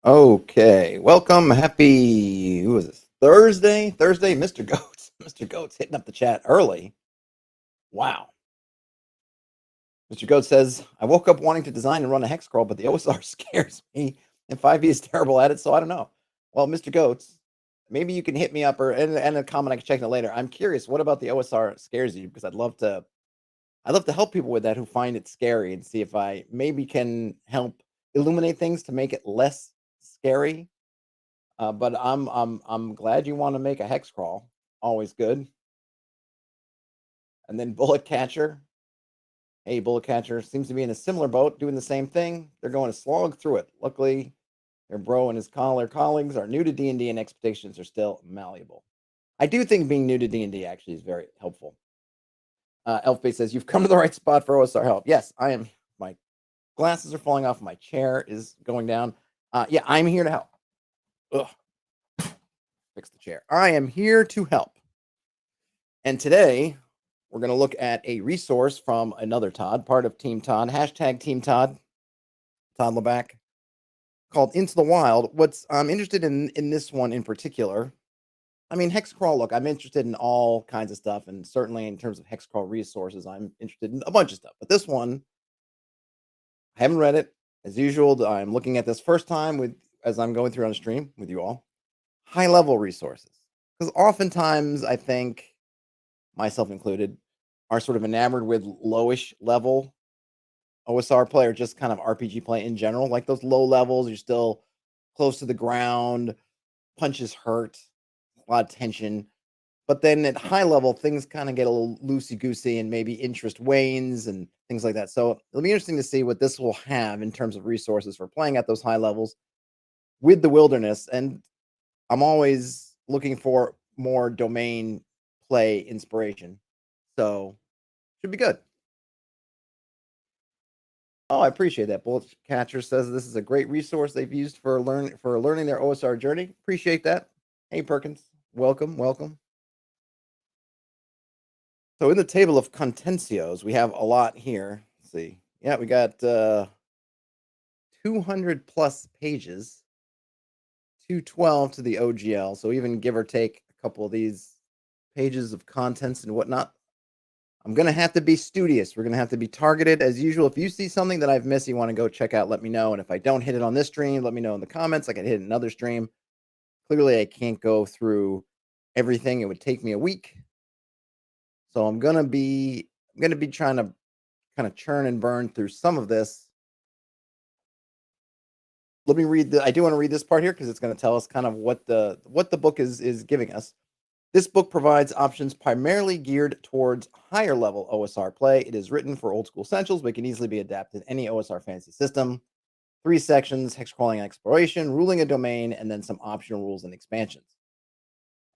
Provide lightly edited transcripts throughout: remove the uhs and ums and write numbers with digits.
Okay, welcome. Happy, who is this? Thursday, Mr. Goats. Mr. Goats hitting up the chat early. Wow. Mr. Goat says, I woke up wanting to design and run a hex crawl, but the OSR scares me, and 5e is terrible at it, so I don't know. Well, Mr. Goats, maybe you can hit me up or and a comment. I can check it later. I'm curious, what about the OSR scares you? Because I'd love to help people with that who find it scary and see if I maybe can help illuminate things to make it less scary. But I'm glad you want to make a hex crawl. Always good. And then bullet catcher. Hey, bullet catcher seems to be in a similar boat, doing the same thing. They're going to slog through it. Luckily, their bro and his colleagues are new to D&D and expectations are still malleable. I do think being new to D&D actually is very helpful. Elfbase says you've come to the right spot for OSR help. Yes, I am. My glasses are falling off. My chair is going down. Yeah, I'm here to help. Ugh. Fix the chair. I am here to help. And today, we're going to look at a resource from another Todd, part of Team Todd, hashtag Team Todd, Todd Leback, called Into the Wild. What's I'm interested in this one in particular. I mean, hex crawl. Look, I'm interested in all kinds of stuff, and certainly in terms of hex crawl resources, I'm interested in a bunch of stuff. But this one, I haven't read it as usual. I'm looking at this first time as I'm going through on a stream with you all. High level resources, because oftentimes I think, myself included, are sort of enamored with lowish level OSR play or just kind of RPG play in general. Like those low levels, you're still close to the ground, punches hurt, a lot of tension. But then at high level, things kind of get a little loosey goosey and maybe interest wanes and things like that. So it'll be interesting to see what this will have in terms of resources for playing at those high levels with the wilderness. And I'm always looking for more domain play inspiration. So should be good. Oh, I appreciate that. Bullet Catcher says this is a great resource they've used for learning their OSR journey. Appreciate that. Hey Perkins, welcome. So in the table of contentios, we have a lot here. Let's see. Yeah, we got 200 plus pages, 212 to the OGL. So even give or take a couple of these pages of contents and whatnot, I'm going to have to be studious. We're going to have to be targeted as usual. If you see something that I've missed, you want to go check out, let me know. And if I don't hit it on this stream, let me know in the comments. I can hit another stream. Clearly, I can't go through everything. It would take me a week. So I'm going to be trying to kind of churn and burn through some of this. Let me read I do want to read this part here because it's going to tell us kind of what the book is giving us. This book provides options primarily geared towards higher level OSR play. It is written for old school essentials, but can easily be adapted to any OSR fantasy system. 3 sections: hex crawling and exploration, ruling a domain, and then some optional rules and expansions.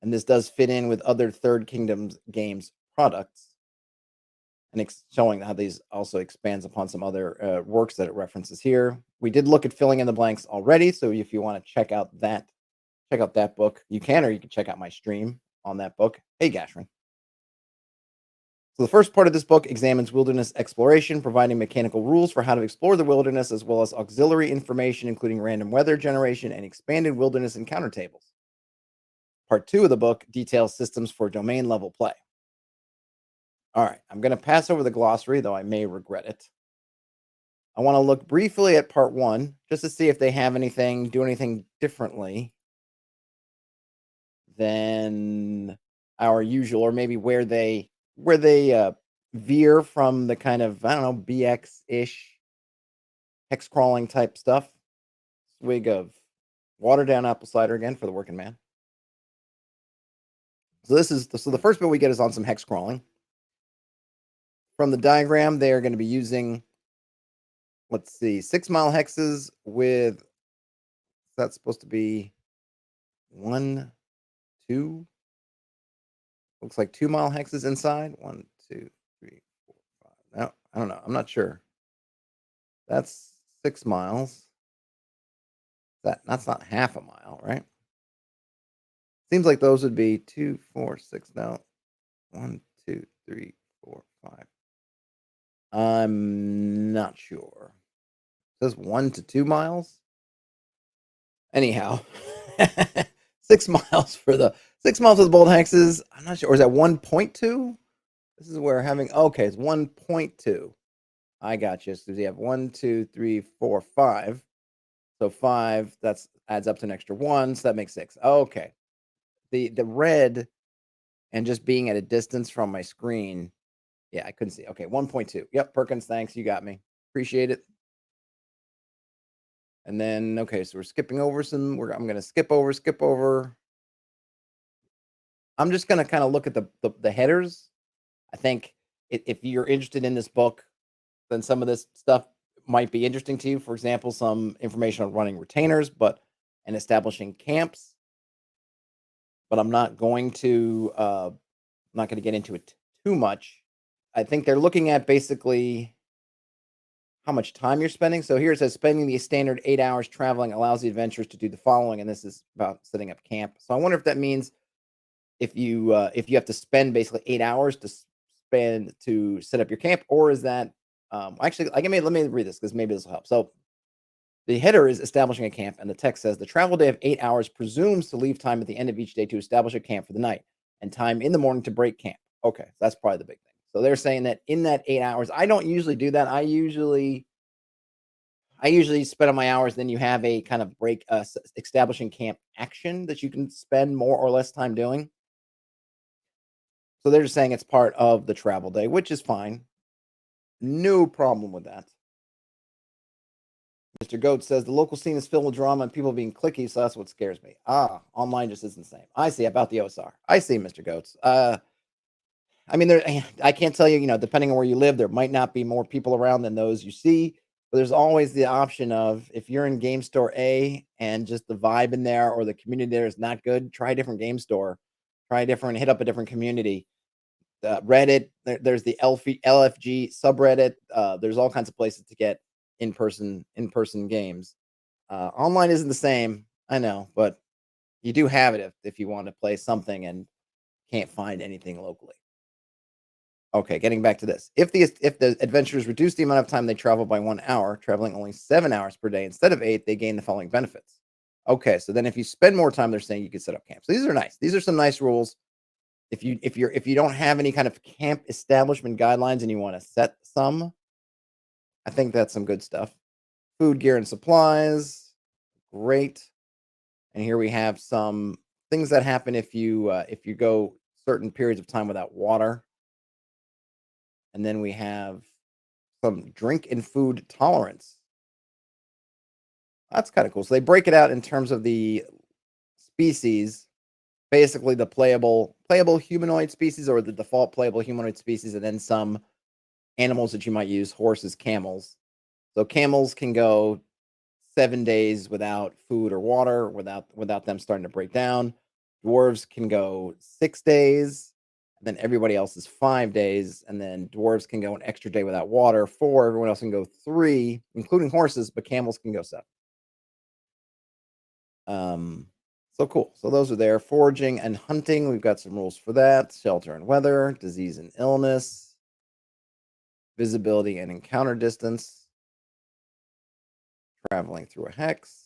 And this does fit in with other Third Kingdoms games products, and showing how these also expands upon some other works that it references here. We did look at filling in the blanks already, so if you want to check out that book, you can, or you can check out my stream on that book. Hey, Gashrin. So the first part of this book examines wilderness exploration, providing mechanical rules for how to explore the wilderness, as well as auxiliary information, including random weather generation and expanded wilderness encounter tables. Part 2 of the book details systems for domain level play. All right, I'm going to pass over the glossary, though I may regret it. I want to look briefly at part 1, just to see if they have do anything differently than our usual, or maybe where they veer from the kind of, I don't know, BX-ish hex crawling type stuff. Swig of watered down apple cider again for the working man. So the first bit we get is on some hex crawling. From the diagram, they are going to be using, let's see, 6 mile hexes with, that's supposed to be 1, 2, looks like 2 mile hexes inside. 1, 2, 3, 4, 5. No, I don't know. I'm not sure. That's 6 miles. That's not half a mile, right? Seems like those would be 2, 4, 6. No, 1, 2, 3, 4, 5. I'm not sure. It says 1 to 2 miles. Anyhow, 6 miles for the 6 miles of the bold hexes. I'm not sure. Or is that 1.2? This is where having okay, it's 1.2. I got you. So you have 1, 2, 3, 4, 5. So 5, that's adds up to an extra 1, so that makes 6. Okay. The red and just being at a distance from my screen. Yeah, I couldn't see. Okay, 1.2. Yep, Perkins, thanks. You got me. Appreciate it. And then okay, so we're skipping over some. I'm gonna skip over. I'm just gonna kind of look at the headers. I think if you're interested in this book, then some of this stuff might be interesting to you. For example, some information on running retainers, and establishing camps. But I'm not going to get into it too much. I think they're looking at basically how much time you're spending. So here it says spending the standard 8 hours traveling allows the adventurers to do the following, and this is about setting up camp. So I wonder if that means if you have to spend basically 8 hours to spend to set up your camp, or is that actually let me read this because maybe this will help. So the header is establishing a camp, and the text says the travel day of 8 hours presumes to leave time at the end of each day to establish a camp for the night and time in the morning to break camp. Okay, so that's probably the big thing. So they're saying that in that 8 hours, I don't usually do that. I usually spend on my hours. Then you have a kind of break, establishing camp action that you can spend more or less time doing. So they're just saying it's part of the travel day, which is fine. No problem with that. Mr. Goat says the local scene is filled with drama and people being clicky, so that's what scares me. Online just isn't the same. I see about the OSR. I see, Mr. Goats. I mean, I can't tell you, depending on where you live, there might not be more people around than those you see. But there's always the option of if you're in game store A and just the vibe in there or the community there is not good, try a different game store. Hit up a different community. Reddit, there's the LFG subreddit. There's all kinds of places to get in person games. Online isn't the same, I know, but you do have it if you want to play something and can't find anything locally. Okay, getting back to this. If the adventurers reduce the amount of time they travel by 1 hour, traveling only 7 hours per day instead of 8, they gain the following benefits. Okay, so then if you spend more time, they're saying you can set up camp. So these are nice. These are some nice rules. If you don't have any kind of camp establishment guidelines and you want to set some, I think that's some good stuff. Food, gear, and supplies, great. And here we have some things that happen if you go certain periods of time without water. And then we have some drink and food tolerance. That's kind of cool. So they break it out in terms of the species, basically the playable humanoid species or the default playable humanoid species, and then some animals that you might use, horses, camels. So camels can go 7 days without food or water, without them starting to break down. Dwarves can go 6 days, and then everybody else is 5 days, and then dwarves can go an extra day without water. 4, everyone else can go 3, including horses, but camels can go 7. So cool. So those are there. Foraging and hunting. We've got some rules for that. Shelter and weather, disease and illness, visibility and encounter distance, traveling through a hex,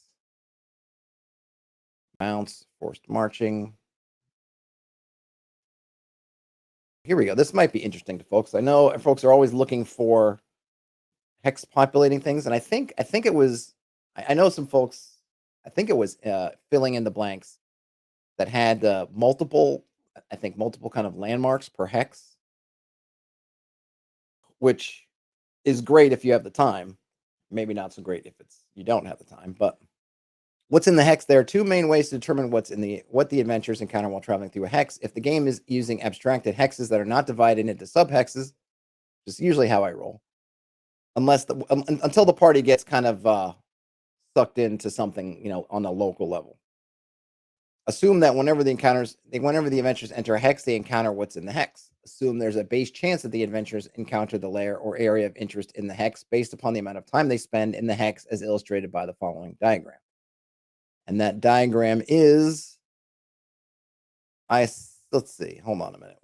mounts, forced marching. Here we go. This might be interesting to folks. I know folks are always looking for hex populating things, and I think it was. I know some folks. I think it was filling in the blanks that had multiple. I think multiple kind of landmarks per hex, which is great if you have the time. Maybe not so great if you don't have the time. But what's in the hex? There are two main ways to determine what the adventurers encounter while traveling through a hex. If the game is using abstracted hexes that are not divided into subhexes, which is usually how I roll, until the party gets kind of sucked into something, on a local level. Assume that whenever the adventurers enter a hex, they encounter what's in the hex. Assume there's a base chance that the adventurers encounter the layer or area of interest in the hex based upon the amount of time they spend in the hex, as illustrated by the following diagram. And that diagram is, let's see, hold on a minute.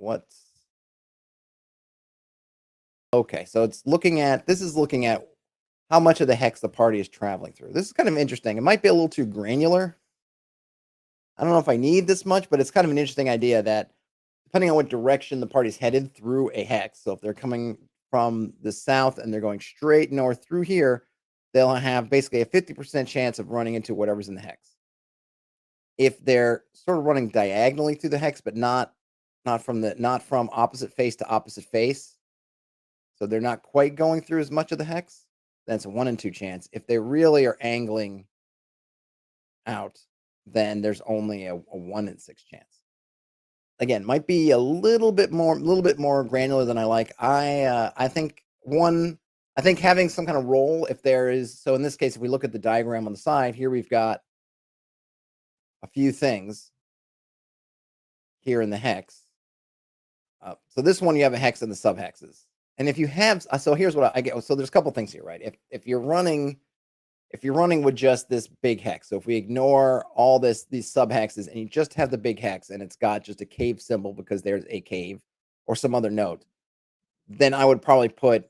Okay, so this is looking at how much of the hex the party is traveling through. This is kind of interesting. It might be a little too granular, I don't know if I need this much, but it's kind of an interesting idea that depending on what direction the party's headed through a hex. So if they're coming from the south and they're going straight north through here, they'll have basically a 50% chance of running into whatever's in the hex. If they're sort of running diagonally through the hex, but not from opposite face to opposite face, so they're not quite going through as much of the hex, then it's a 1 in 2 chance. If they really are angling out, then there's only a 1 in 6 chance. Again, might be a little bit more granular than I like. I think having some kind of role, if there is, so in this case, if we look at the diagram on the side, here we've got a few things here in the hex. So this one, you have a hex and the subhexes. And if you have, so here's what I get. So there's a couple things here, right? If you're running with just this big hex, so if we ignore all these subhexes and you just have the big hex and it's got just a cave symbol because there's a cave or some other note, then I would probably put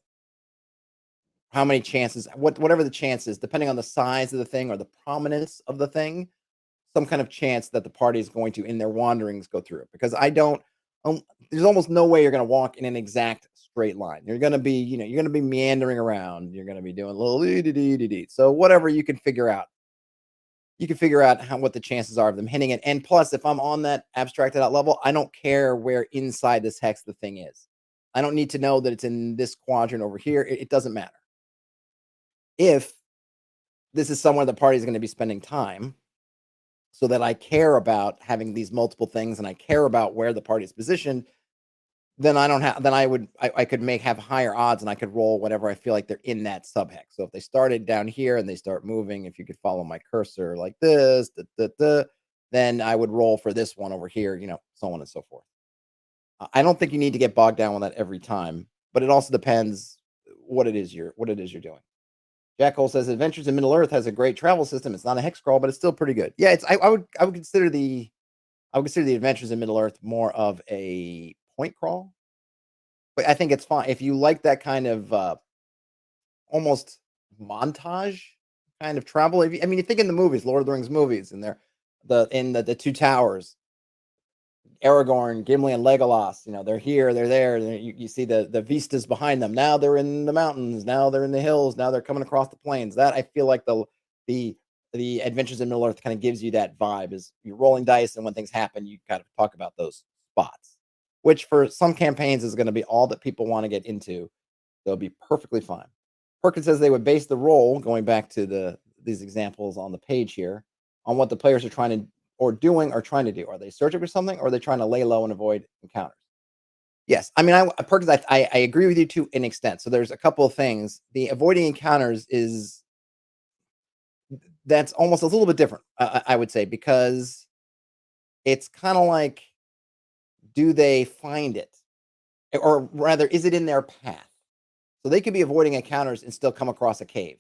how many chances, whatever the chances, depending on the size of the thing or the prominence of the thing, some kind of chance that the party is going to, in their wanderings, go through it. Because I don't, there's almost no way you're going to walk in an exact straight line. You're going to be, you're going to be meandering around. You're going to be doing a little. So whatever you can figure out, what the chances are of them hitting it. And plus, if I'm on that abstracted out level, I don't care where inside this hex the thing is. I don't need to know that it's in this quadrant over here. It doesn't matter. If this is somewhere the party is going to be spending time, so that I care about having these multiple things and I care about where the party is positioned, then I don't have, then I could have higher odds and I could roll whatever I feel like they're in that subhex. So if they started down here and they start moving, if you could follow my cursor like this, then I would roll for this one over here, so on and so forth. I don't think you need to get bogged down with that every time, but it also depends what it is you're doing. Jack Hole says Adventures in Middle Earth has a great travel system. It's not a hex crawl, but it's still pretty good. Yeah, it's I would consider the Adventures in Middle Earth more of a point crawl. But I think it's fine if you like that kind of almost montage kind of travel. You think in the movies, Lord of the Rings movies, and they're the two towers, Aragorn, Gimli, and Legolas. They're here, they're there. And you see the vistas behind them. Now they're in the mountains. Now they're in the hills. Now they're coming across the plains. That I feel like the Adventures in Middle Earth kind of gives you that vibe. Is you're rolling dice, and when things happen, you kind of talk about those spots, which for some campaigns is going to be all that people want to get into. They'll be perfectly fine. Perkins says they would base the roll, going back to these examples on the page here, on what the players are trying to or trying to do. Are they searching for something, or are they trying to lay low and avoid encounters? Yes. Perkins, I agree with you to an extent. So there's a couple of things. The avoiding encounters that's almost a little bit different, I would say, because it's kind of like, do they find it? Or rather, is it in their path? So they could be avoiding encounters and still come across a cave.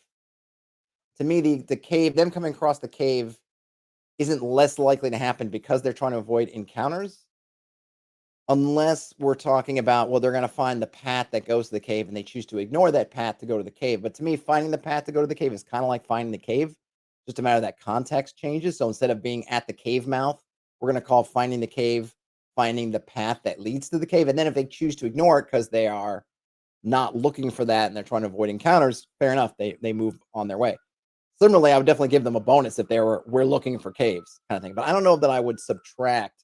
To me, the cave, them coming across the cave isn't less likely to happen because they're trying to avoid encounters. Unless we're talking about, well, they're going to find the path that goes to the cave and they choose to ignore that path to go to the cave. But to me, finding the path to go to the cave is kind of like finding the cave. Just a matter that context changes. So instead of being at the cave mouth, we're going to call finding the cave, finding the path that leads to the cave. And then if they choose to ignore it because they are not looking for that and they're trying to avoid encounters, fair enough. They move on their way. Similarly, I would definitely give them a bonus if we're looking for caves kind of thing. But I don't know that I would subtract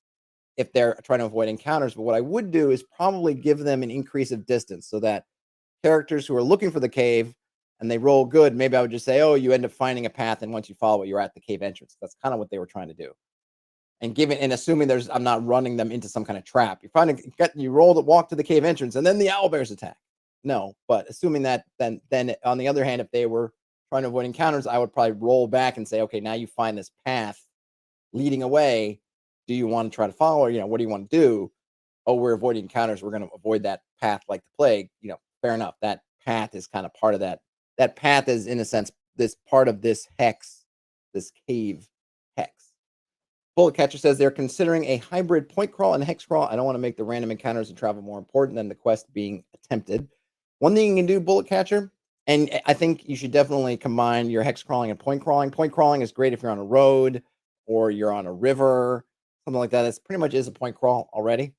if they're trying to avoid encounters. But what I would do is probably give them an increase of distance so that characters who are looking for the cave and they roll good, maybe I would just say, oh, you end up finding a path, and once you follow it, you're at the cave entrance. That's kind of what they were trying to do. And assuming I'm not running them into some kind of trap. You walk to the cave entrance, and then the owlbears attack. No, but assuming that, then on the other hand, if they were trying to avoid encounters, I would probably roll back and say, okay, now you find this path leading away. Do you want to try to follow, or what do you want to do? Oh, we're avoiding encounters. We're going to avoid that path like the plague. Fair enough. That path is kind of part of that. That path is, in a sense, this part of this hex, this cave hex. Bullet Catcher says they're considering a hybrid point crawl and hex crawl. I don't want to make the random encounters and travel more important than the quest being attempted. One thing you can do, Bullet Catcher, and I think you should definitely combine your hex crawling and point crawling. Point crawling is great if you're on a road or you're on a river, something like that. It's pretty much is a point crawl already.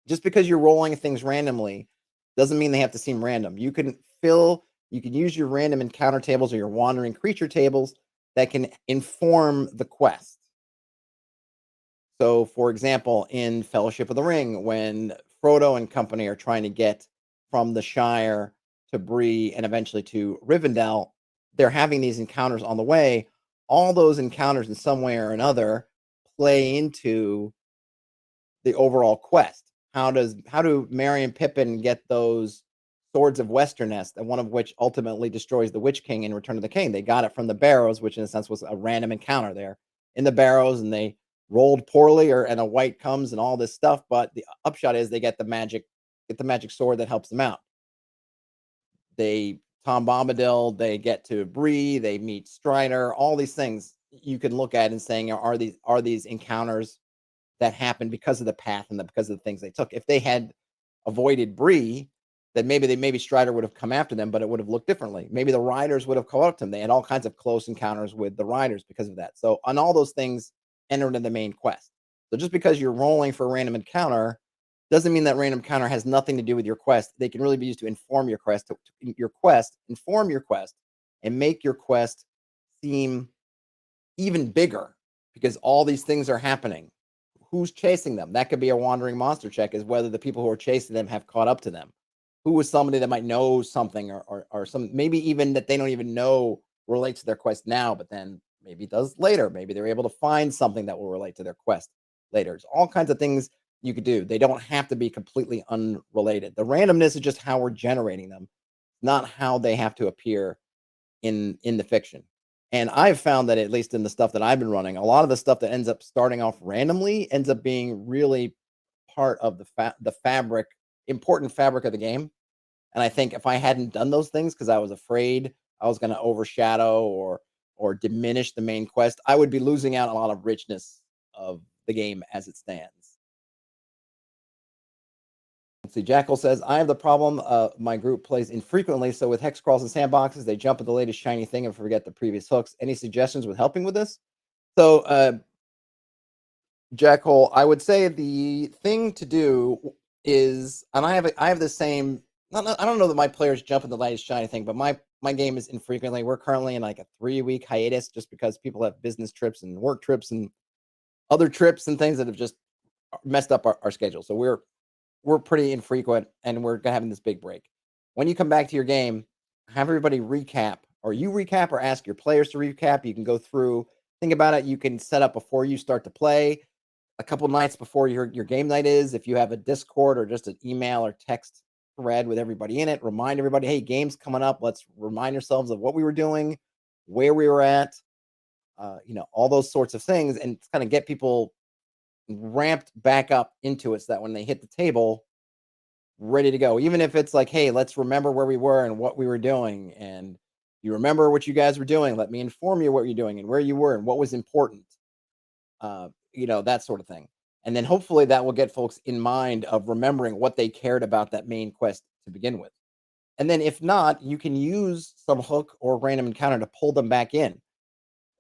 Just because you're rolling things randomly doesn't mean they have to seem random. You can use your random encounter tables or your wandering creature tables that can inform the quest. So, for example, in Fellowship of the Ring, when Frodo and company are trying to get from the Shire to Bree and eventually to Rivendell, they're having these encounters on the way. All those encounters, in some way or another, play into the overall quest. How do Merry and Pippin get those swords of Westernest, and one of which ultimately destroys the Witch King in Return of the King? They got it from the Barrows, which in a sense was a random encounter there in the Barrows, and they rolled poorly, and a white comes and all this stuff. But the upshot is they get the magic sword that helps them out. They Tom Bombadil, they get to Bree, they meet Strider, all these things you can look at and saying, are these encounters that happened because of the path and because of the things they took? If they had avoided Bree, then maybe Strider would have come after them, but it would have looked differently. Maybe the riders would have caught up to them. They had all kinds of close encounters with the riders because of that. So on all those things entered in the main quest. So just because you're rolling for a random encounter doesn't mean that random encounter has nothing to do with your quest. They can really be used to inform your quest, inform your quest, and make your quest seem even bigger because all these things are happening. Who's chasing them? That could be a wandering monster check, is whether the people who are chasing them have caught up to them. Who is somebody that might know something, or some, maybe even that they don't even know relates to their quest now, but then maybe does later. Maybe they're able to find something that will relate to their quest later. It's all kinds of things you could do. They don't have to be completely unrelated. The randomness is just how we're generating them, not how they have to appear in the fiction. And I've found that, at least in the stuff that I've been running, a lot of the stuff that ends up starting off randomly ends up being really part of the fabric, important fabric of the game. And I think if I hadn't done those things because I was afraid I was going to overshadow or diminish the main quest, I would be losing out on a lot of richness of the game as it stands. Let's see. Jackal says, I have the problem my group plays infrequently. So with hex crawls and sandboxes, they jump at the latest shiny thing and forget the previous hooks. Any suggestions with helping with this? So, Jackhole, I would say the thing to do is, and I have the same. I don't know that my players jump at the latest shiny thing, but my game is infrequently. We're currently in like a 3-week hiatus just because people have business trips and work trips and other trips and things that have just messed up our schedule. So we're pretty infrequent, and we're having this big break. When you come back to your game, have everybody recap, or you recap, or ask your players to recap. You can go through, think about it. You can set up before you start to play, a couple nights before your game night is. If you have a Discord or just an email or text thread with everybody in it, remind everybody, hey, game's coming up. Let's remind ourselves of what we were doing, where we were at, all those sorts of things, and kind of get people ramped back up into it so that when they hit the table, ready to go. Even if it's like, hey, let's remember where we were and what we were doing. And you remember what you guys were doing. Let me inform you what you're doing and where you were and what was important. That sort of thing. And then hopefully that will get folks in mind of remembering what they cared about that main quest to begin with. And then if not, you can use some hook or random encounter to pull them back in.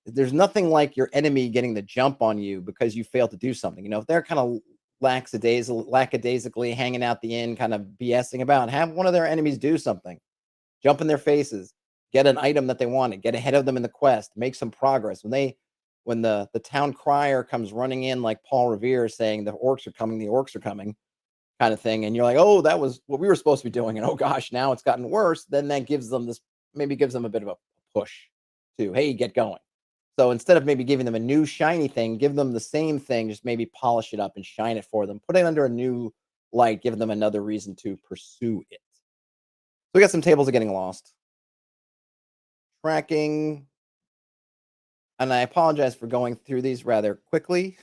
There's nothing like your enemy getting the jump on you because you failed to do something. If they're kind of lackadaisically hanging out the inn, kind of BSing about, have one of their enemies do something, jump in their faces, get an item that they wanted, get ahead of them in the quest, make some progress. When the town crier comes running in like Paul Revere saying the orcs are coming, kind of thing, and you're like, oh, that was what we were supposed to be doing, and oh gosh, now it's gotten worse, then that gives them a bit of a push to, hey, get going. So instead of maybe giving them a new shiny thing, give them the same thing, just maybe polish it up and shine it for them, put it under a new light, give them another reason to pursue it. So we got some tables of getting lost. Tracking. And I apologize for going through these rather quickly,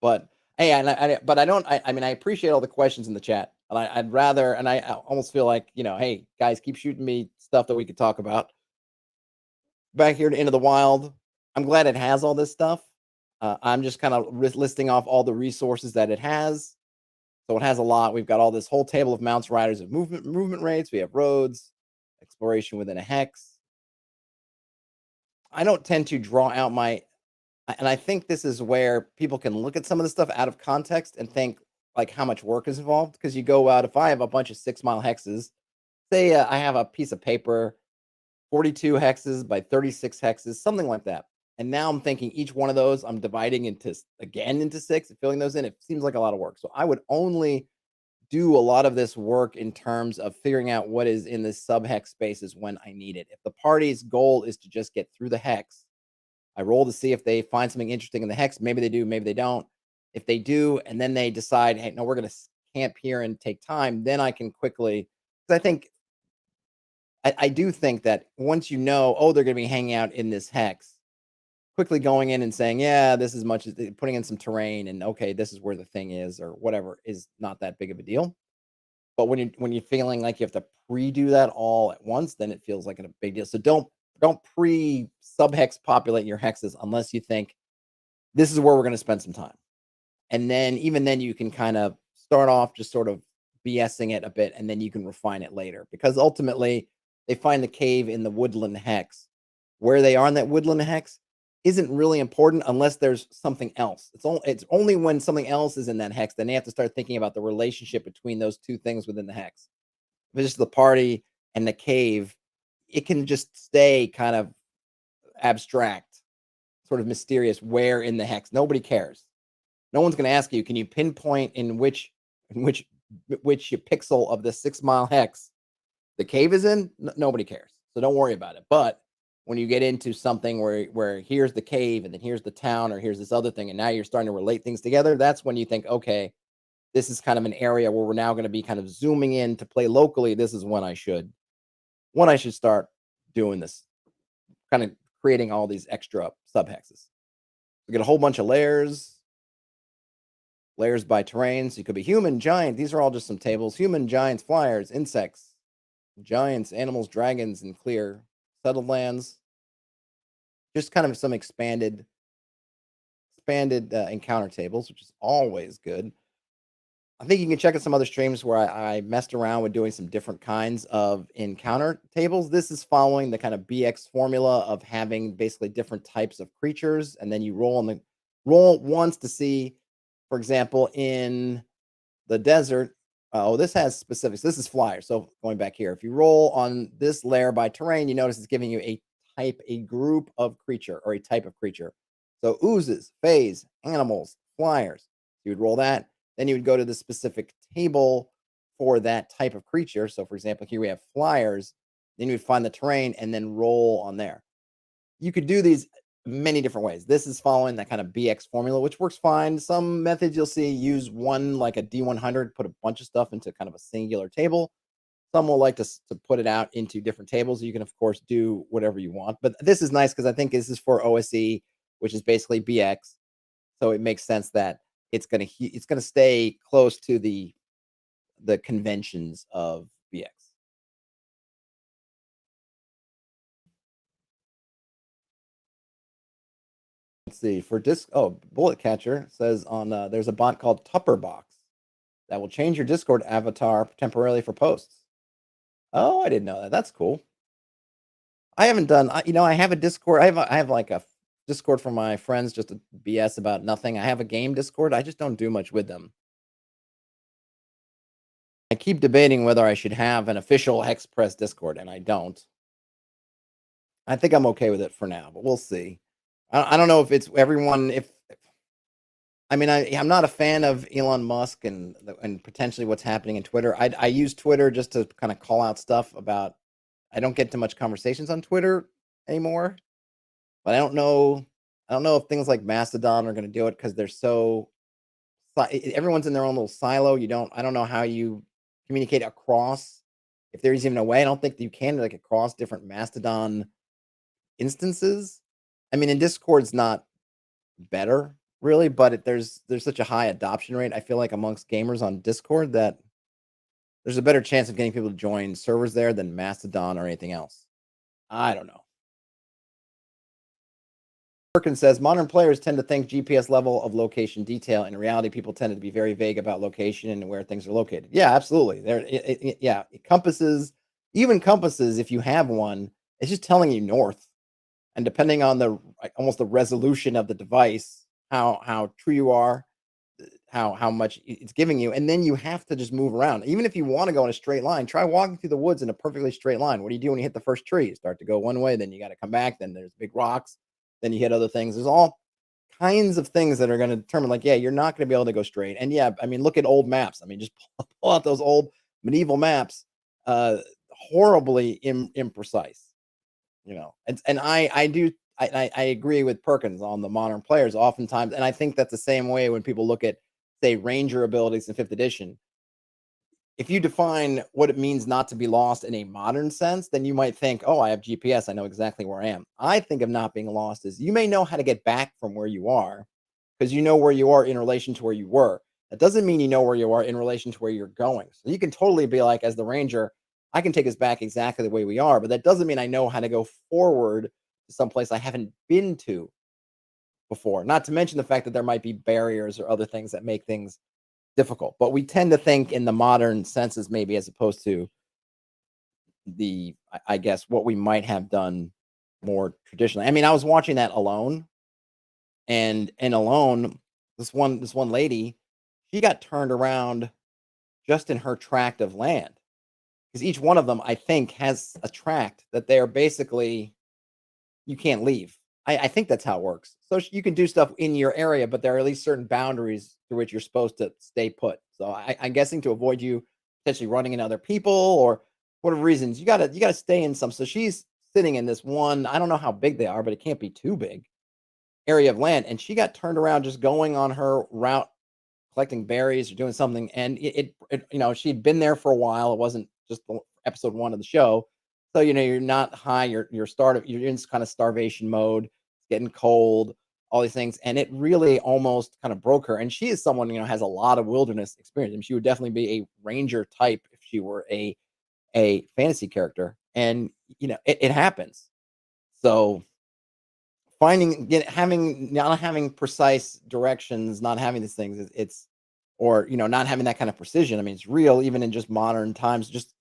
but hey, I appreciate all the questions in the chat, and I'd rather, and I almost feel like, hey, guys, keep shooting me stuff that we could talk about. Back here to Into the Wild, I'm glad it has all this stuff. I'm just kind of listing off all the resources that it has. So it has a lot. We've got all this whole table of mounts, riders, of movement rates. We have roads, exploration within a hex. I don't tend to draw out And I think this is where people can look at some of the stuff out of context and think like how much work is involved. Because you go out, if I have a bunch of 6 mile hexes, say I have a piece of paper, 42 hexes by 36 hexes, something like that. And now I'm thinking each one of those I'm dividing again into six and filling those in. It seems like a lot of work. So I would only do a lot of this work in terms of figuring out what is in this sub hex spaces when I need it. If the party's goal is to just get through the hex, I roll to see if they find something interesting in the hex. Maybe they do, maybe they don't. If they do, and then they decide, hey, no, we're going to camp here and take time, then I can quickly. Because I do think that once you know, oh, they're going to be hanging out in this hex, quickly going in and saying, yeah, this is much as putting in some terrain and okay, this is where the thing is or whatever is not that big of a deal. But when you're feeling like you have to pre-do that all at once, then it feels like a big deal. So don't pre sub-hex populate your hexes unless you think this is where we're going to spend some time. And then even then you can kind of start off just sort of BSing it a bit and then you can refine it later because ultimately they find the cave in the woodland hex. Where they are in that woodland hex isn't really important unless there's something else. It's only when something else is in that hex then they have to start thinking about the relationship between those two things within the hex. If it's just the party and the cave, it can just stay kind of abstract, sort of mysterious where in the hex. Nobody cares. No one's going to ask you, can you pinpoint in which pixel of the 6 mile hex the cave is in? Nobody cares. So don't worry about it. But when you get into something where here's the cave and then here's the town or here's this other thing and now you're starting to relate things together, that's when you think, okay, this is kind of an area where we're now going to be kind of zooming in to play locally. This is when I should start doing this, kind of creating all these extra subhexes. We get a whole bunch of layers by terrain. So you could be human, giant. These are all just some tables. Human, giants, flyers, insects, giants, animals, dragons, and clear settled lands. Just kind of some expanded encounter tables, which is always good. I think you can check out some other streams where I messed around with doing some different kinds of encounter tables. This is following the kind of BX formula of having basically different types of creatures, and then you roll once to see, for example, in the desert. Oh, this has specifics. This is flyer. So going back here, if you roll on this layer by terrain, you notice it's giving you a group of creature or a type of creature. So oozes, phase, animals, flyers. You would roll that. Then you would go to the specific table for that type of creature. So for example, here we have flyers. Then you would find the terrain and then roll on there. You could do these many different ways. This is following that kind of BX formula, which works fine. Some methods you'll see use one like a D100, put a bunch of stuff into kind of a singular table. Some will like to put it out into different tables. You can, of course, do whatever you want. But this is nice because I think this is for OSE, which is basically BX. So it makes sense that it's gonna stay close to the conventions of BX. Let's see for disc. Oh, Bullet Catcher says on there's a bot called Tupper Box that will change your Discord avatar temporarily for posts. Oh, I didn't know that. That's cool. I haven't done. I have a Discord. I have like a Discord for my friends just to BS about nothing. I have a game Discord. I just don't do much with them. I keep debating whether I should have an official Hex Press Discord, and I don't. I think I'm okay with it for now, but we'll see. I don't know if it's everyone. If I mean, I'm not a fan of Elon Musk and potentially what's happening in Twitter. I use Twitter just to kind of call out stuff about. I don't get too much conversations on Twitter anymore, but I don't know. I don't know if things like Mastodon are going to do it because they're so. Everyone's in their own little silo. I don't know how you communicate across. If there's even a way, I don't think that you can like across different Mastodon instances. I mean, in Discord's not better really, but there's such a high adoption rate. I feel like amongst gamers on Discord that there's a better chance of getting people to join servers there than Mastodon or anything else. I don't know. Perkins says modern players tend to think GPS level of location detail. In reality, people tend to be very vague about location and where things are located. Yeah, absolutely. Yeah, compasses, even compasses, if you have one, it's just telling you north. and depending on the almost the resolution of the device, how true you are, how much it's giving you, and then you have to just move around. Even if you want to go in a straight line, try walking through the woods in a perfectly straight line. What do you do when you hit the first tree? You start to go one way, then you got to come back. Then there's big rocks. Then you hit other things. There's all kinds of things that are going to determine, like, yeah, you're not going to be able to go straight. And yeah, I mean, look at old maps. I mean, just pull out those old medieval maps. Uh, Horribly imprecise, and I agree with Perkins on the modern players oftentimes, and I think that's the same way when people look at, say, ranger abilities in 5th edition. If you define what it means not to be lost in a modern sense, then you might think, "Oh, I have GPS, I know exactly where I am." I think of not being lost as you may know how to get back from where you are, because you know where you are in relation to where you were. That doesn't mean you know where you are in relation to where you're going. So you can totally be like, as the ranger, I can take us back exactly the way we are, but that doesn't mean I know how to go forward to someplace I haven't been to before. Not to mention the fact that there might be barriers or other things that make things difficult. But we tend to think in the modern senses, maybe as opposed to I guess, what we might have done more traditionally. I mean, I was watching that Alone, and Alone, this one lady, she got turned around just in her tract of land, because each one of them, I think, has a tract that they are basically you can't leave. I think that's how it works. So you can do stuff in your area, but there are at least certain boundaries through which you're supposed to stay put. So I'm guessing to avoid you potentially running into other people or whatever reasons, you gotta stay in some. So she's sitting in this one. I don't know how big they are, but it can't be too big area of land, and she got turned around just going on her route, collecting berries or doing something, and she'd been there for a while. It wasn't just the episode 1 of the show. So, you're not high, you're in kind of starvation mode, it's getting cold, all these things, and it really almost kind of broke her. And she is someone, has a lot of wilderness experience, and she would definitely be a ranger type if she were a fantasy character. And it happens. So having not having precise directions, not having these things, it's or not having that kind of precision. I mean, it's real even in just modern times. Just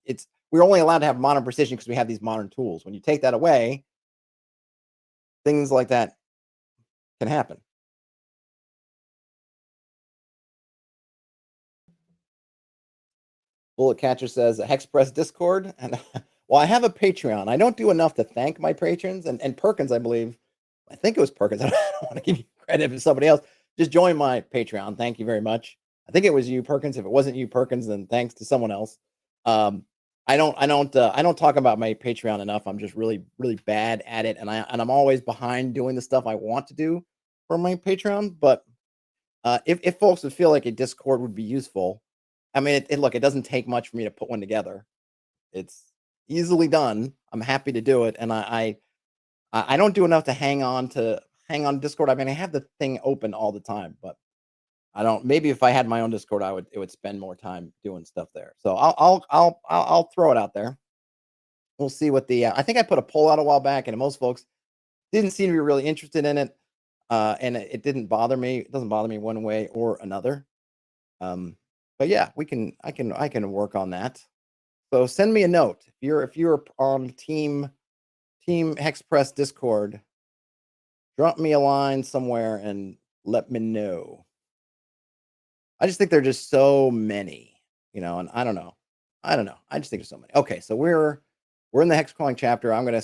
it's we're only allowed to have modern precision because we have these modern tools. When you take that away, things like that can happen. Bullet Catcher says Hexpress Discord, and well, I have a Patreon. I don't do enough to thank my patrons, and Perkins, I believe. I think it was Perkins. I don't want to give you credit if it's somebody else. Just join my Patreon. Thank you very much. I think it was you, Perkins. If it wasn't you, Perkins, then thanks to someone else. Um, I don't talk about my Patreon enough. I'm just really, really bad at it, and I'm always behind doing the stuff I want to do for my Patreon. But if folks would feel like a Discord would be useful, I mean, look, it doesn't take much for me to put one together. It's easily done. I'm happy to do it, and I don't do enough to hang on Discord. I mean, I have the thing open all the time, but I don't. Maybe if I had my own Discord, it would spend more time doing stuff there. So I'll throw it out there. We'll see what I think I put a poll out a while back, and most folks didn't seem to be really interested in it. And it didn't bother me. It doesn't bother me one way or another. Um, but yeah, I can work on that. So send me a note if you're on Team Hexpress Discord. Drop me a line somewhere and let me know. I just think there are just so many, and I don't know. I don't know. I just think there's so many. Okay, so we're in the hex crawling chapter. I'm gonna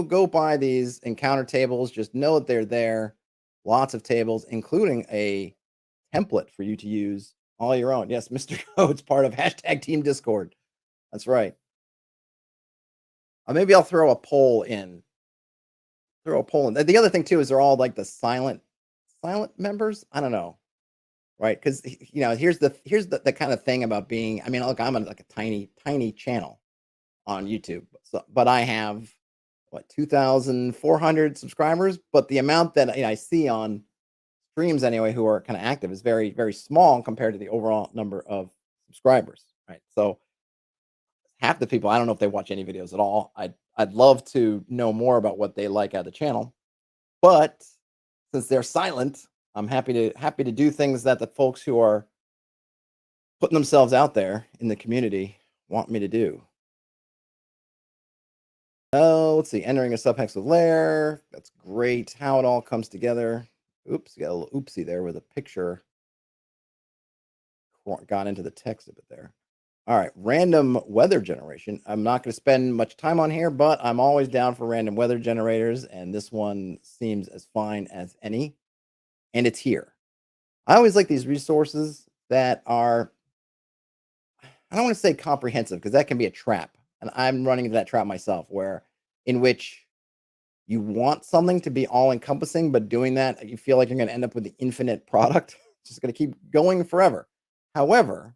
go by these encounter tables. Just know that they're there. Lots of tables, including a template for you to use all your own. Yes, Mr. Code's part of hashtag Team Discord. That's right. Maybe I'll throw a poll in. Throw a poll in. The other thing too is they're all like the silent members. I don't know, right? Because here's the kind of thing about being. I mean, look, I'm on like a tiny channel on YouTube, but I have what 2,400 subscribers. But the amount that I see on streams anyway, who are kind of active, is very very small compared to the overall number of subscribers, right? So half the people, I don't know if they watch any videos at all. I'd love to know more about what they like out of the channel, but since they're silent, I'm happy to do things that the folks who are putting themselves out there in the community want me to do. Oh, let's see. Entering a subhex with layer. That's great. How it all comes together. Oops, got a little oopsie there with a picture gone into the text of it there. All right, random weather generation. I'm not going to spend much time on here, but I'm always down for random weather generators, and this one seems as fine as any, and it's here. I always like these resources that are, I don't want to say comprehensive because that can be a trap, and I'm running into that trap myself, where in which you want something to be all encompassing, but doing that, you feel like you're going to end up with the infinite product. It's just going to keep going forever. However,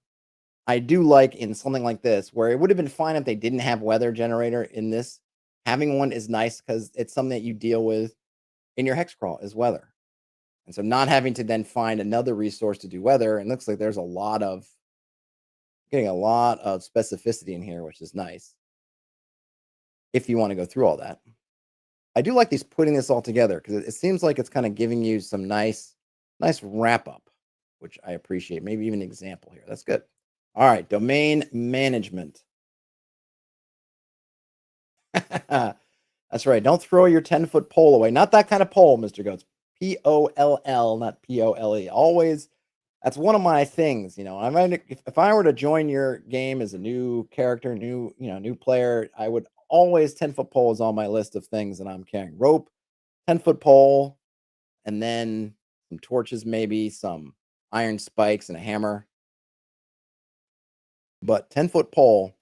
I do like in something like this, where it would have been fine if they didn't have weather generator in this. Having one is nice because it's something that you deal with in your hex crawl is weather. And so not having to then find another resource to do weather, and looks like there's a lot of getting a lot of specificity in here, which is nice if you want to go through all that. I do like these putting this all together because it seems like it's kind of giving you some nice wrap up, which I appreciate. Maybe even an example here. That's good. All right, domain management. That's right. Don't throw your 10-foot pole away. Not that kind of pole, Mr. Goats. POLL, not POLE. Always, that's one of my things. If I were to join your game as a new character, new player, I would always 10-foot pole is on my list of things that I'm carrying. Rope, 10-foot pole, and then some torches, maybe some iron spikes and a hammer. But 10-foot pole,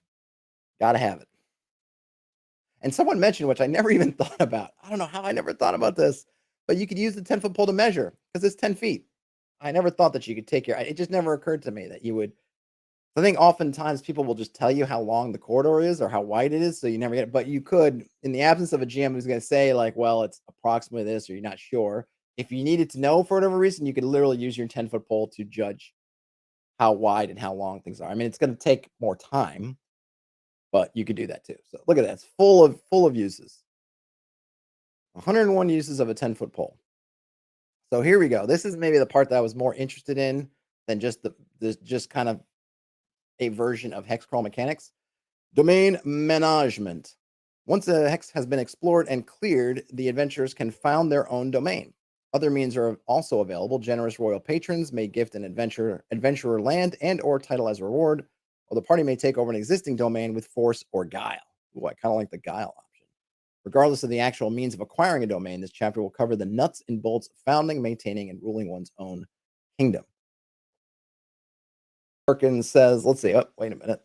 gotta have it. And someone mentioned, which I never even thought about. I don't know how I never thought about this, but you could use the 10-foot pole to measure because it's 10 feet. I never thought that you could take it just never occurred to me that you would. I think oftentimes people will just tell you how long the corridor is or how wide it is, so you never get it. But you could, in the absence of a GM who's going to say, like, well, it's approximately this, or you're not sure. If you needed to know for whatever reason, you could literally use your 10-foot pole to judge how wide and how long things are. I mean, it's going to take more time, but you could do that too. So look at that. It's full of uses. 101 uses of a 10-foot pole. So here we go. This is maybe the part that I was more interested in than just just kind of a version of hex crawl mechanics. Domain management. Once a hex has been explored and cleared, the adventurers can found their own domain. Other means are also available. Generous royal patrons may gift an adventurer land and or title as a reward, or the party may take over an existing domain with force or guile. Ooh, I kind of like the guile option. Regardless of the actual means of acquiring a domain, this chapter will cover the nuts and bolts of founding, maintaining, and ruling one's own kingdom. Perkins says, let's see. Oh, wait a minute.